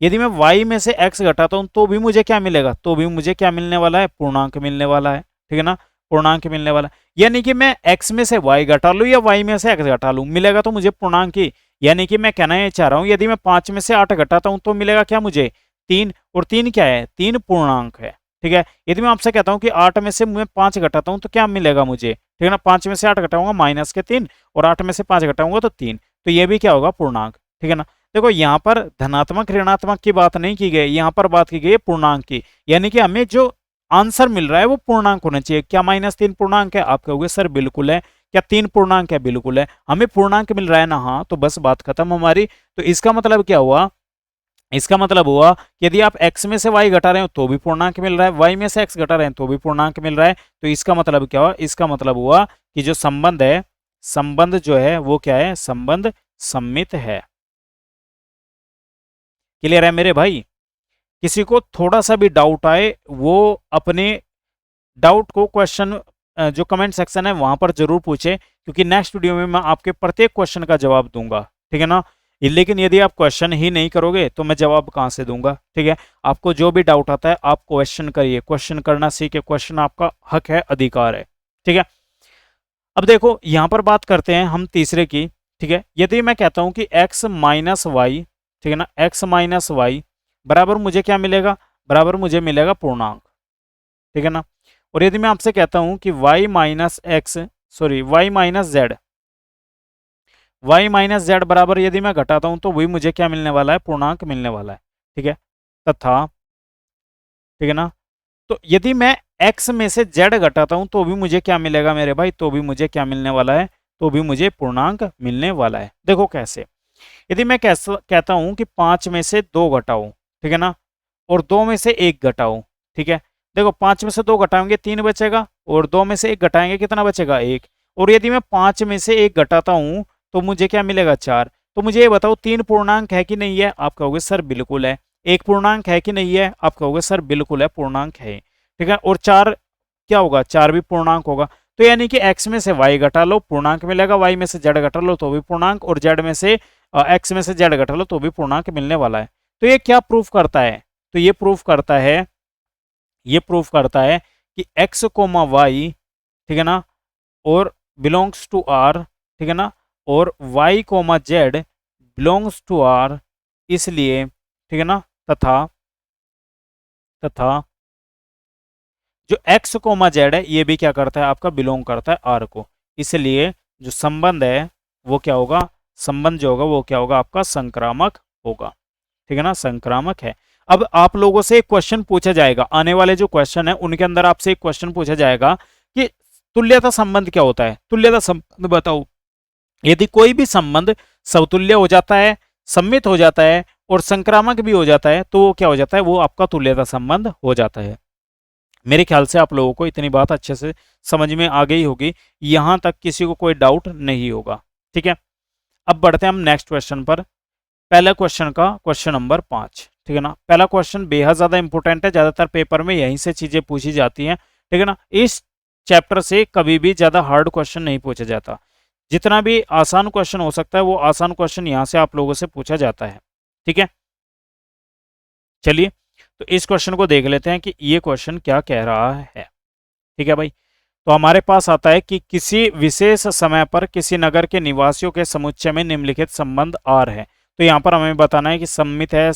यदि मैं y में से x घटाता हूं तो भी मुझे क्या मिलेगा? तो भी मुझे क्या मिलने वाला है? पूर्णांक मिलने वाला है। ठीक है ना, पूर्णांक मिलने वाला है। यानी कि मैं x में से y घटा लूं या y में से x घटा लूं, मिलेगा तो मुझे पूर्णांक ही। यानी कि मैं कहना ये चाह रहा हूं, यदि मैं 5 में से 8 घटाता हूं तो मिलेगा क्या मुझे? 3। और 3 क्या है? 3 पूर्णांक है। ठीक है, यदि मैं आपसे कहता हूं कि 8 में से मैं 5 घटाता हूं तो क्या मिलेगा मुझे? ठीक है ना, 5 में से 8 घटाऊंगा माइनस के 3, और 8 में से 5 घटाऊंगा तो 3, तो ये भी क्या होगा? पूर्णांक। ठीक है ना, देखो यहाँ पर धनात्मक ऋणात्मक की बात नहीं की गई, यहाँ पर बात की गई है पूर्णांक की। यानी कि हमें जो आंसर मिल रहा है वो पूर्णांक होना चाहिए। क्या -3 पूर्णांक है? आप कहोगे सर बिल्कुल है। क्या 3 पूर्णांक है? बिल्कुल है। हमें पूर्णांक मिल रहा है ना, हाँ, तो बस बात खत्म हमारी। तो इसका मतलब क्या हुआ? इसका मतलब हुआ कि यदि आप x में से y घटा रहे हो तो भी पूर्णांक मिल रहा है, y में से x घटा रहे हैं तो भी पूर्णांक मिल रहा है। तो इसका मतलब क्या हुआ? इसका मतलब हुआ कि जो संबंध है, संबंध जो है वो क्या है? संबंध सममित है। क्लियर है मेरे भाई? किसी को थोड़ा सा भी डाउट आए वो अपने डाउट को क्वेश्चन जो कमेंट सेक्शन है वहां पर जरूर पूछे, क्योंकि नेक्स्ट वीडियो में मैं आपके प्रत्येक क्वेश्चन का जवाब दूंगा। ठीक है ना, लेकिन यदि आप क्वेश्चन ही नहीं करोगे तो मैं जवाब कहां से दूंगा? ठीक है, आपको जो भी डाउट आता है आप क्वेश्चन करिए, क्वेश्चन करना सीखे, क्वेश्चन आपका हक है, अधिकार है। ठीक है, अब देखो यहां पर बात करते हैं हम तीसरे की। ठीक है, यदि मैं कहता हूं कि x माइनस वाई, ठीक है ना, x माइनस वाई बराबर मुझे क्या मिलेगा? बराबर मुझे मिलेगा पूर्णांक। ठीक है ना, और यदि मैं आपसे कहता हूं कि y minus x, sorry y minus Z, y minus Z बराबर यदि मैं घटाता हूं तो वही मुझे क्या मिलने वाला है? पूर्णांक मिलने वाला है। ठीक है, तथा ठीक है ना, तो यदि मैं x में से z घटाता हूं तो भी मुझे क्या मिलेगा मेरे भाई? तो भी मुझे क्या मिलने वाला है? तो भी मुझे पूर्णांक मिलने वाला है। देखो कैसे, यदि मैं कहता हूं कि 5 में से 2 घटाओ, ठीक है ना, और 2 में से 1 घटाओ। ठीक है, देखो 5 में से 2 घटाएंगे 3 बचेगा, और 2 में से 1 घटाएंगे कितना बचेगा? 1। और यदि मैं 5 में से 1 घटाता हूं तो मुझे क्या मिलेगा? 4। तो मुझे ये बताओ 3 पूर्णांक है कि नहीं है? आप कहोगे सर बिल्कुल है। 1 पूर्णांक है कि नहीं है? आप कहोगे सर बिल्कुल है, पूर्णांक है। ठीक है, और 4 क्या होगा? 4 भी पूर्णांक होगा। तो यानी कि x में से y घटा लो पूर्णांक मिलेगा, y में से z घटा लो तो भी पूर्णांक, और z में से x में से z घटा लो तो भी पूर्णांक मिलने वाला है। तो ये क्या प्रूफ करता है? तो ये प्रूफ करता है, ये प्रूफ करता है कि x कोमा वाई, ठीक है ना, और बिलोंग्स टू r, ठीक है ना, और y comma Z belongs to r, इसलिए ठीक है ना, तथा तथा जो x कोमा जेड है ये भी क्या करता है? आपका बिलोंग करता है r को, इसलिए जो संबंध है वो क्या होगा? संबंध जो होगा वो क्या होगा? आपका संक्रामक होगा। ठीक है ना, संक्रामक है। अब आप लोगों से एक क्वेश्चन पूछा जाएगा, आने वाले जो क्वेश्चन है उनके अंदर आपसे एक क्वेश्चन पूछा जाएगा कि तुल्यता संबंध क्या होता है? तुल्यता संबंध बताओ। यदि कोई भी संबंध समतुल्य हो जाता है, सम्मित हो जाता है और संक्रामक भी हो जाता है तो वो क्या हो जाता है? वो आपका तुल्यता संबंध हो जाता है। मेरे ख्याल से आप लोगों को इतनी बात अच्छे से समझ में आ गई होगी, यहां तक किसी को कोई डाउट नहीं होगा। ठीक है, अब बढ़ते हैं हम नेक्स्ट क्वेश्चन पर। पहला क्वेश्चन का क्वेश्चन नंबर 5। ठीक है ना, पहला क्वेश्चन बेहद ज्यादा इंपॉर्टेंट है, ज्यादातर पेपर में यहीं से चीजें पूछी जाती हैं। ठीक है ना, इस चैप्टर से कभी भी ज्यादा हार्ड क्वेश्चन नहीं पूछा जाता, जितना भी आसान क्वेश्चन हो सकता है वो आसान क्वेश्चन यहां से आप लोगों से पूछा जाता है। ठीक है, चलिए तो इस क्वेश्चन को देख लेते हैं कि ये क्वेश्चन क्या कह रहा है। ठीक है भाई, तो हमारे पास आता है कि किसी विशेष समय पर किसी नगर के निवासियों के समुच्चय में निम्नलिखित संबंध आर है। तो यहाँ पर हमें बताना है कि सम्मित है,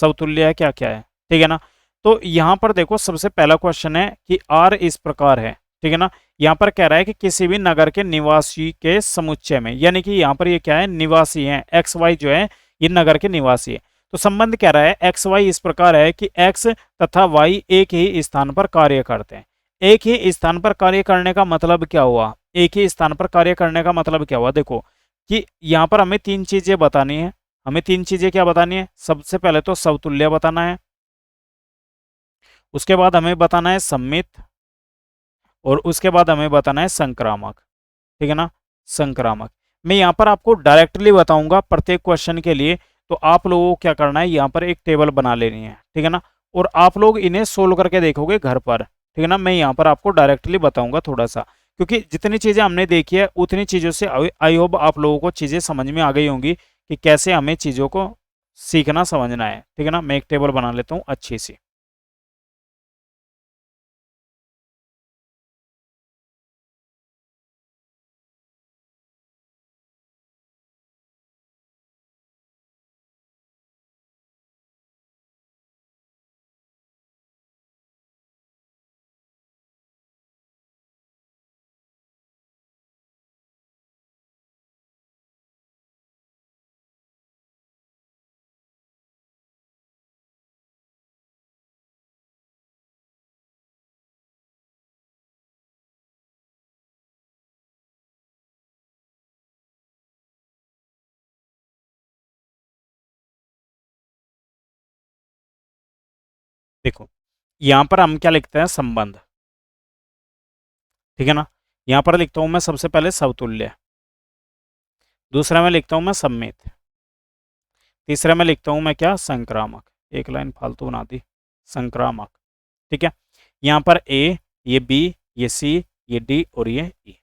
समतुल्य है, क्या क्या है, ठीक है ना। तो यहाँ पर देखो सबसे पहला क्वेश्चन है कि आर इस प्रकार है, ठीक है ना। यहाँ पर कह रहा है कि किसी भी नगर के निवासी के समुच्चय में, यानी कि यहाँ पर ये क्या है, निवासी है, एक्स वाई जो है ये नगर के निवासी है। तो संबंध कह रहा है एक्स वाई इस प्रकार है कि एक्स तथा वाई एक ही स्थान पर कार्य करते हैं। एक ही स्थान पर कार्य करने का मतलब क्या हुआ, एक ही स्थान पर कार्य करने का मतलब क्या हुआ, देखो कि यहाँ पर हमें तीन चीजें बतानी है। हमें तीन चीजें क्या बतानी है, सबसे पहले तो समतुल्य बताना है, उसके बाद हमें बताना है सम्मित, और उसके बाद हमें बताना है संक्रामक, ठीक है ना, संक्रामक। मैं यहाँ पर आपको डायरेक्टली बताऊंगा प्रत्येक क्वेश्चन के लिए, तो आप लोगों को क्या करना है, यहाँ पर एक टेबल बना लेनी है, ठीक है ना, और आप लोग इन्हें सोल्व करके देखोगे घर पर, ठीक है ना। मैं यहाँ पर आपको डायरेक्टली बताऊंगा थोड़ा सा, क्योंकि जितनी चीजें हमने देखी है उतनी चीजों से आई होप आप लोगों को चीजें समझ में आ गई होंगी कि कैसे हमें चीजों को सीखना समझना है, ठीक है ना। मैं एक टेबल बना लेता हूँ अच्छी सी। देखो यहाँ पर हम क्या लिखते हैं, संबंध, ठीक है ना। यहाँ पर लिखता हूँ मैं सबसे पहले समतुल्य, दूसरा में लिखता हूँ मैं सम्मित, तीसरा में लिखता हूँ मैं क्या, संक्रामक। एक लाइन फालतू बना दी, संक्रामक, ठीक है। यहाँ पर ए, ये बी, ये सी, ये डी और ये ई,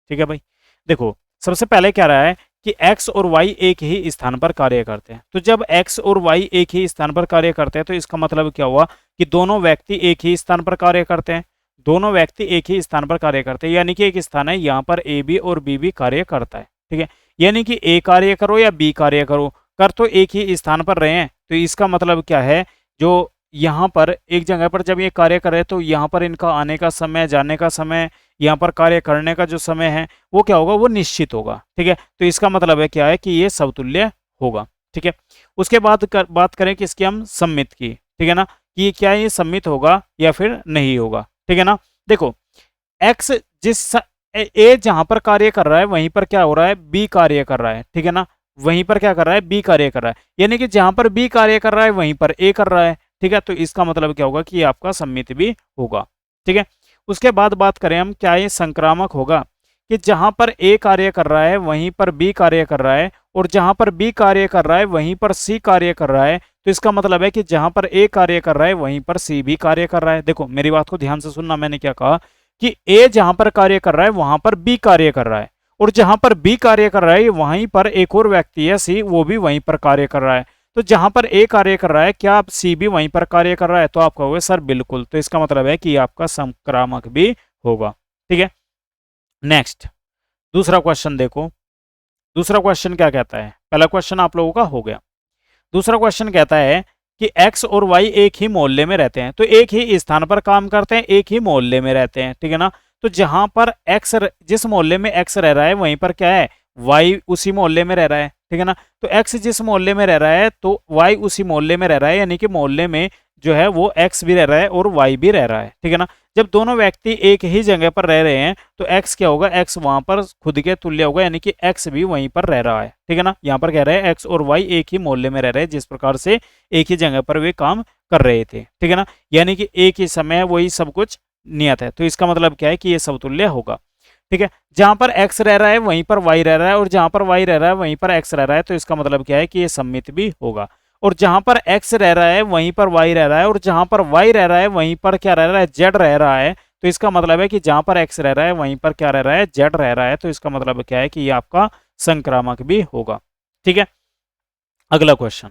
ठीक है भाई। देखो सबसे पहले क्या रहा है कि x और y एक ही स्थान पर कार्य करते हैं। तो जब x और y एक ही स्थान पर कार्य करते हैं तो इसका मतलब क्या हुआ कि दोनों व्यक्ति एक ही स्थान पर कार्य करते हैं, दोनों व्यक्ति एक ही स्थान पर कार्य करते हैं, यानी कि एक स्थान है यहाँ पर ए बी और बी भी कार्य करता है, ठीक है। यानी कि ए कार्य करो या बी कार्य करो, कर तो एक ही स्थान पर रहे हैं, तो इसका मतलब क्या है, जो यहाँ पर एक जगह पर जब ये कार्य करे तो यहाँ पर इनका आने का समय, जाने का समय, यहाँ पर कार्य करने का जो समय है वो क्या होगा, वो निश्चित होगा, ठीक है। तो इसका मतलब है क्या है कि ये समतुल्य होगा, ठीक है। उसके बाद बात करें किसकी, हम सम्मित की, ठीक है ना, कि क्या ये सम्मित होगा या फिर नहीं होगा, ठीक है ना। देखो एक्स ए जहां पर कार्य कर रहा है वहीं पर क्या हो रहा है, बी कार्य कर रहा है, ठीक है ना, वहीं पर क्या कर रहा है, बी कार्य कर रहा है, यानी कि जहां पर बी कार्य कर रहा है वहीं पर ए कर रहा है, ठीक है। तो इसका मतलब क्या होगा कि ये आपका सम्मित भी होगा, ठीक है। उसके बाद बात करें हम, क्या ये संक्रामक होगा, कि जहां पर ए कार्य कर रहा है वहीं पर बी कार्य कर रहा है, और जहां पर बी कार्य कर रहा है वहीं पर सी कार्य कर रहा है, तो इसका मतलब है कि जहां पर ए कार्य कर रहा है वहीं पर सी भी कार्य कर रहा है। देखो मेरी बात को ध्यान से सुनना, मैंने क्या कहा कि ए जहां पर कार्य कर रहा है वहां पर बी कार्य कर रहा है, और जहां पर बी कार्य कर रहा है वहीं पर एक और व्यक्ति है सी, वो भी वहीं पर कार्य कर रहा है। तो जहां पर ए कार्य कर रहा है, क्या आप सी भी वहीं पर कार्य कर रहा है, तो आप कहोगे सर बिल्कुल, तो इसका मतलब है कि आपका संक्रामक भी होगा, ठीक है। नेक्स्ट दूसरा क्वेश्चन देखो, दूसरा क्वेश्चन क्या कहता है, पहला क्वेश्चन आप लोगों का हो गया। दूसरा क्वेश्चन कहता है कि x और y एक ही मोहल्ले में रहते हैं, तो एक ही स्थान पर काम करते हैं, एक ही मोहल्ले में रहते हैं, ठीक है ना। तो जहां पर जिस मोहल्ले में x रह रहा है वहीं पर क्या है, y उसी मोहल्ले में रह रहा है, ठीक है ना। तो x जिस मोहल्ले में रह रहा है तो y उसी मोहल्ले में रह रहा है, यानी कि मोहल्ले में जो है वो x भी रह रहा है और y भी रह रहा है, ठीक है ना। जब दोनों व्यक्ति एक ही जगह पर रह रहे हैं तो x क्या होगा, x वहां पर खुद के तुल्य होगा, यानी कि x भी वहीं पर रह रहा है, ठीक है ना। यहाँ पर कह रहे हैं x और y एक ही मोहल्ले में रह रहे हैं, जिस प्रकार से एक ही जगह पर वे काम कर रहे थे, ठीक है ना, यानी कि एक ही समय वही सब कुछ नियत है। तो इसका मतलब क्या है कि ये समतुल्य होगा, ठीक है। जहां पर x रह रहा है वहीं पर y रह रहा है, और जहां पर y रह रहा है वहीं पर x रह रहा है, तो इसका मतलब क्या है कि ये सम्मित भी होगा। और जहां पर x रह रहा है वहीं पर y रह रहा है, और जहां पर y रह रहा है वहीं पर क्या रह रहा है, z रह रहा है, तो इसका मतलब है कि जहां पर x रह रहा है वहीं पर क्या रह रहा है, z रह रहा है, तो इसका मतलब क्या है कि ये आपका संक्रामक भी होगा, ठीक है। अगला क्वेश्चन,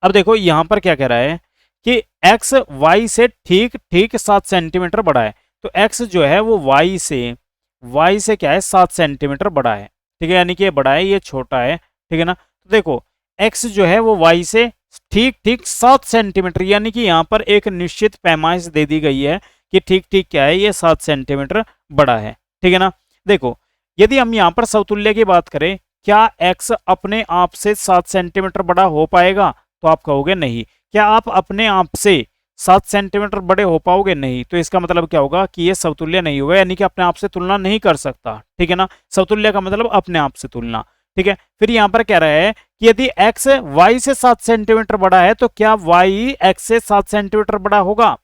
अब देखो यहां पर क्या कह रहा है कि x y से ठीक ठीक 7 सेंटीमीटर बड़ा है, तो x जो है वो y से क्या है, 7 सेंटीमीटर बड़ा है, ठीक है, यानी कि ये बड़ा है ये छोटा है, ठीक है ना। तो देखो x जो है वो y से ठीक ठीक 7 सेंटीमीटर, यानी कि यहाँ पर एक निश्चित पैमाइश दे दी गई है कि ठीक ठीक क्या है, ये 7 सेंटीमीटर बड़ा है। ठीक है ना। देखो यदि हम यहाँ पर समतुल्य की बात करें, क्या x अपने आप से 7 सेंटीमीटर बड़ा हो पाएगा, तो आप कहोगे नहीं। क्या आप अपने आप से 7 सेंटीमीटर बड़े हो पाओगे, नहीं। तो इसका मतलब क्या होगा कि ये समतुल्य नहीं होगा, यानी कि अपने आप से तुलना नहीं कर सकता। ठीक है ना। समतुल्य का मतलब अपने आप से तुलना। ठीक है। फिर यहां पर कह रहा है कि यदि x y से 7 सेंटीमीटर बड़ा है तो क्या y x से 7 सेंटीमीटर बड़ा होगा।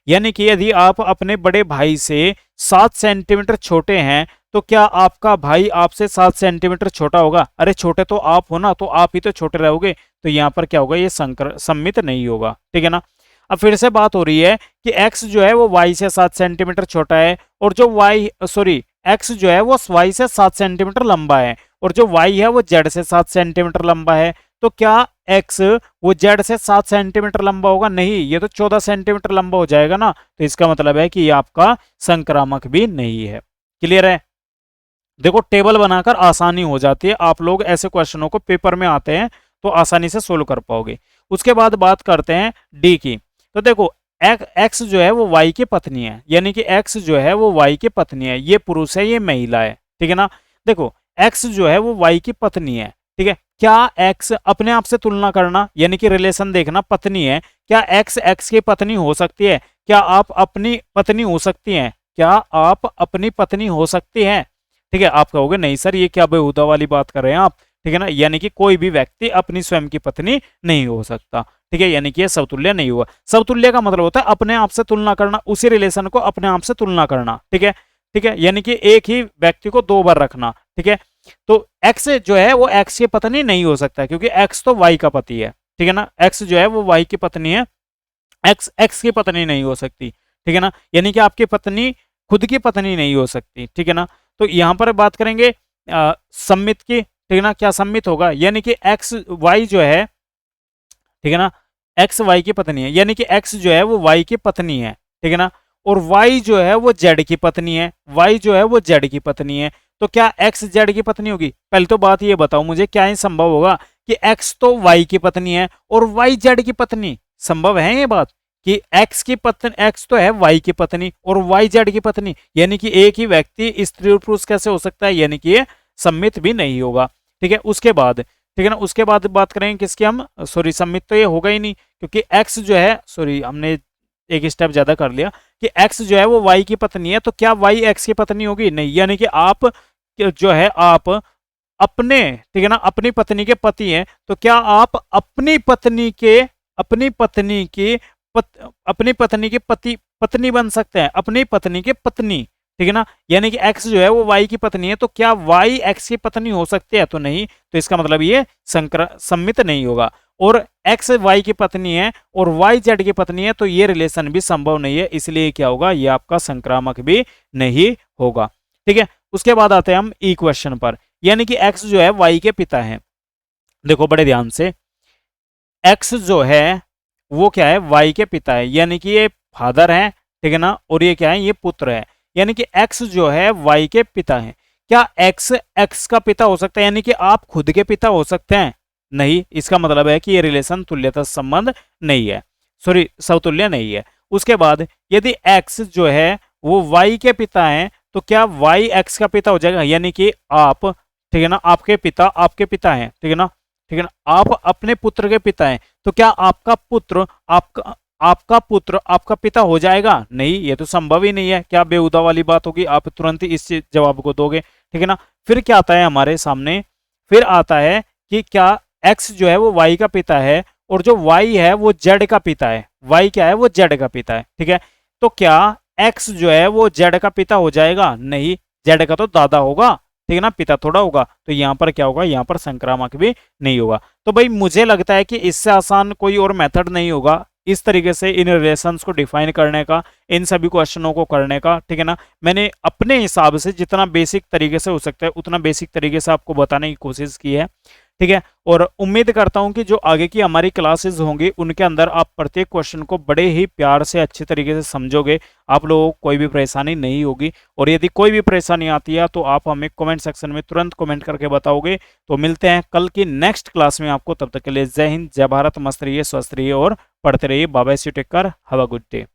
यानी कि यदि आप अपने बड़े भाई से 7 सेंटीमीटर छोटे हैं तो क्या आपका भाई आपसे 7 सेंटीमीटर छोटा होगा। अरे छोटे तो आप हो ना, तो आप ही तो छोटे रहोगे। तो यहाँ पर क्या होगा, ये सम्मित नहीं होगा। ठीक है ना। अब फिर से बात हो रही है कि x जो है वो y से 7 सेंटीमीटर छोटा है, और जो x जो है वो y से 7 सेंटीमीटर लंबा है, और जो y है वो z से 7 सेंटीमीटर लंबा है। तो क्या x वो z से 7 सेंटीमीटर लंबा होगा, नहीं, ये तो 14 सेंटीमीटर लंबा हो जाएगा ना। तो इसका मतलब है कि ये आपका संक्रामक भी नहीं है। क्लियर है। देखो टेबल बनाकर आसानी हो जाती है, आप लोग ऐसे क्वेश्चनों को पेपर में आते हैं तो आसानी से सोल्व कर पाओगे। उसके बाद बात करते हैं डी की। तो देखो एक्स जो है वो वाई की पत्नी है, यानी कि एक्स जो है वो वाई की पत्नी है, ये पुरुष है ये महिला है। ठीक है ना। देखो एक्स जो है वो वाई की पत्नी है। ठीक है। क्या एक्स अपने आप से तुलना करना, यानी कि रिलेशन देखना, पत्नी है, क्या एक्स एक्स की पत्नी हो सकती है। क्या आप अपनी पत्नी हो सकती हैं, क्या आप अपनी पत्नी हो सकती हैं। ठीक है। आप कहोगे नहीं सर ये क्या बेहुदा वाली बात कर रहे हैं आप। ठीक है ना। यानी कि कोई भी व्यक्ति अपनी स्वयं की पत्नी नहीं हो सकता। ठीक है। यानी कि ये समतुल्य नहीं हुआ। समतुल्य का मतलब होता है अपने आप से तुलना करना, उसी रिलेशन को अपने आप से तुलना करना। ठीक है। ठीक है। यानी कि एक ही व्यक्ति को दो बार रखना। ठीक है। तो एक्स जो है वो एक्स की पत्नी नहीं हो सकता, क्योंकि एक्स तो वाई का पति है। ठीक है ना। एक्स जो है वो वाई की पत्नी है, एक्स एक्स की पत्नी नहीं हो सकती। ठीक है ना। यानी कि आपकी पत्नी खुद की पत्नी नहीं हो सकती। ठीक है ना। तो यहां पर बात करेंगे सम्मित की। ठीक है ना। क्या सम्मित होगा, यानी कि एक्स वाई जो है, ठीक है ना, एक्स वाई की पत्नी है, यानी कि एक्स जो है वो वाई की पत्नी है। ठीक है ना। और वाई जो है वो जेड की पत्नी है, वाई जो है वो जेड की पत्नी है। तो क्या एक्स जेड की पत्नी होगी। पहले तो बात ये बताओ मुझे, क्या ये संभव होगा कि एक्स तो वाई की पत्नी है और वाई जेड की पत्नी। संभव है ये बात कि एक्स की पत्नी, एक्स तो है वाई की पत्नी और वाई जेड की पत्नी, यानी कि एक ही व्यक्ति स्त्री और पुरुष कैसे हो सकता है, यानी कि ये सम्मित भी नहीं होगा। ठीक है। उसके बाद, ठीक है ना, उसके बाद बात करेंगे किसकी हम, सॉरी सम्मित तो ये होगा ही नहीं, क्योंकि एक्स जो है, सॉरी हमने एक स्टेप ज्यादा कर लिया, कि एक्स जो है वो वाई की पत्नी है, तो क्या वाई एक्स की पत्नी होगी, नहीं। यानी कि आप जो है आप अपने, ठीक है ना, अपनी पत्नी के पति हैं, तो क्या आप अपनी पत्नी के, अपनी पत्नी की अपनी पत्नी की पत्नी बन सकते हैं, अपनी पत्नी के पत्नी। ठीक है ना। यानी कि x जो है वो y की पत्नी है, तो क्या y x की पत्नी हो सकती है, तो नहीं। तो इसका मतलब ये सम्मित नहीं होगा। और x y की पत्नी है और y z की पत्नी है, तो ये रिलेशन भी संभव नहीं है, इसलिए क्या होगा, ये आपका संक्रामक भी नहीं होगा। ठीक है। उसके बाद आते हैं हम ई क्वेश्चन पर, यानी कि x जो है y के पिता है। देखो बड़े ध्यान से, x जो है वो क्या है, y के पिता है, यानी कि ये फादर है। ठीक है ना। और ये क्या है, ये पुत्र है, यानी कि x जो है y के पिता है। क्या x x का पिता हो सकता है, यानी कि आप खुद के पिता हो सकते हैं, नहीं। इसका मतलब है कि ये रिलेशन तुल्यता संबंध नहीं है, सॉरी समतुल्य नहीं है। उसके बाद यदि x जो है वो y के पिता है, तो क्या y x का पिता हो जाएगा, यानी कि आप, ठीक है ना, आपके पिता हैं। ठीक है ना। ठीक है ना। आप अपने पुत्र के पिता हैं, तो क्या आपका पुत्र आपका पुत्र आपका पिता हो जाएगा, नहीं। ये तो संभव ही नहीं है, क्या बेहुदा वाली बात होगी, आप तुरंत ही इस जवाब को दोगे। ठीक है ना। फिर क्या आता है हमारे सामने, फिर आता है कि क्या x जो है वो y का पिता है और जो y है वो z का पिता है, y क्या है वो z का पिता है। ठीक है। तो क्या x जो है वो z का पिता हो जाएगा, नहीं। z का तो दादा होगा, ठीक है ना, पिता थोड़ा होगा। तो यहाँ पर क्या होगा, यहाँ पर संक्रामक भी नहीं होगा। तो भाई मुझे लगता है कि इससे आसान कोई और मेथड नहीं होगा इस तरीके से इन रिलेशंस को डिफाइन करने का, इन सभी क्वेश्चनों को करने का। ठीक है ना। मैंने अपने हिसाब से जितना बेसिक तरीके से हो सकता है उतना बेसिक तरीके से आपको बताने की कोशिश की है। ठीक है। और उम्मीद करता हूं कि जो आगे की हमारी क्लासेस होंगी उनके अंदर आप प्रत्येक क्वेश्चन को बड़े ही प्यार से अच्छे तरीके से समझोगे, आप लोगों को कोई भी परेशानी नहीं होगी। और यदि कोई भी परेशानी आती है तो आप हमें कमेंट सेक्शन में तुरंत कमेंट करके बताओगे। तो मिलते हैं कल की नेक्स्ट क्लास में आपको, तब तक के लिए जय हिंद, जय भारत, मस्त रहिए, स्वस्थ रहिए और पढ़ते रहिए। Bye bye, see take care, have a good day.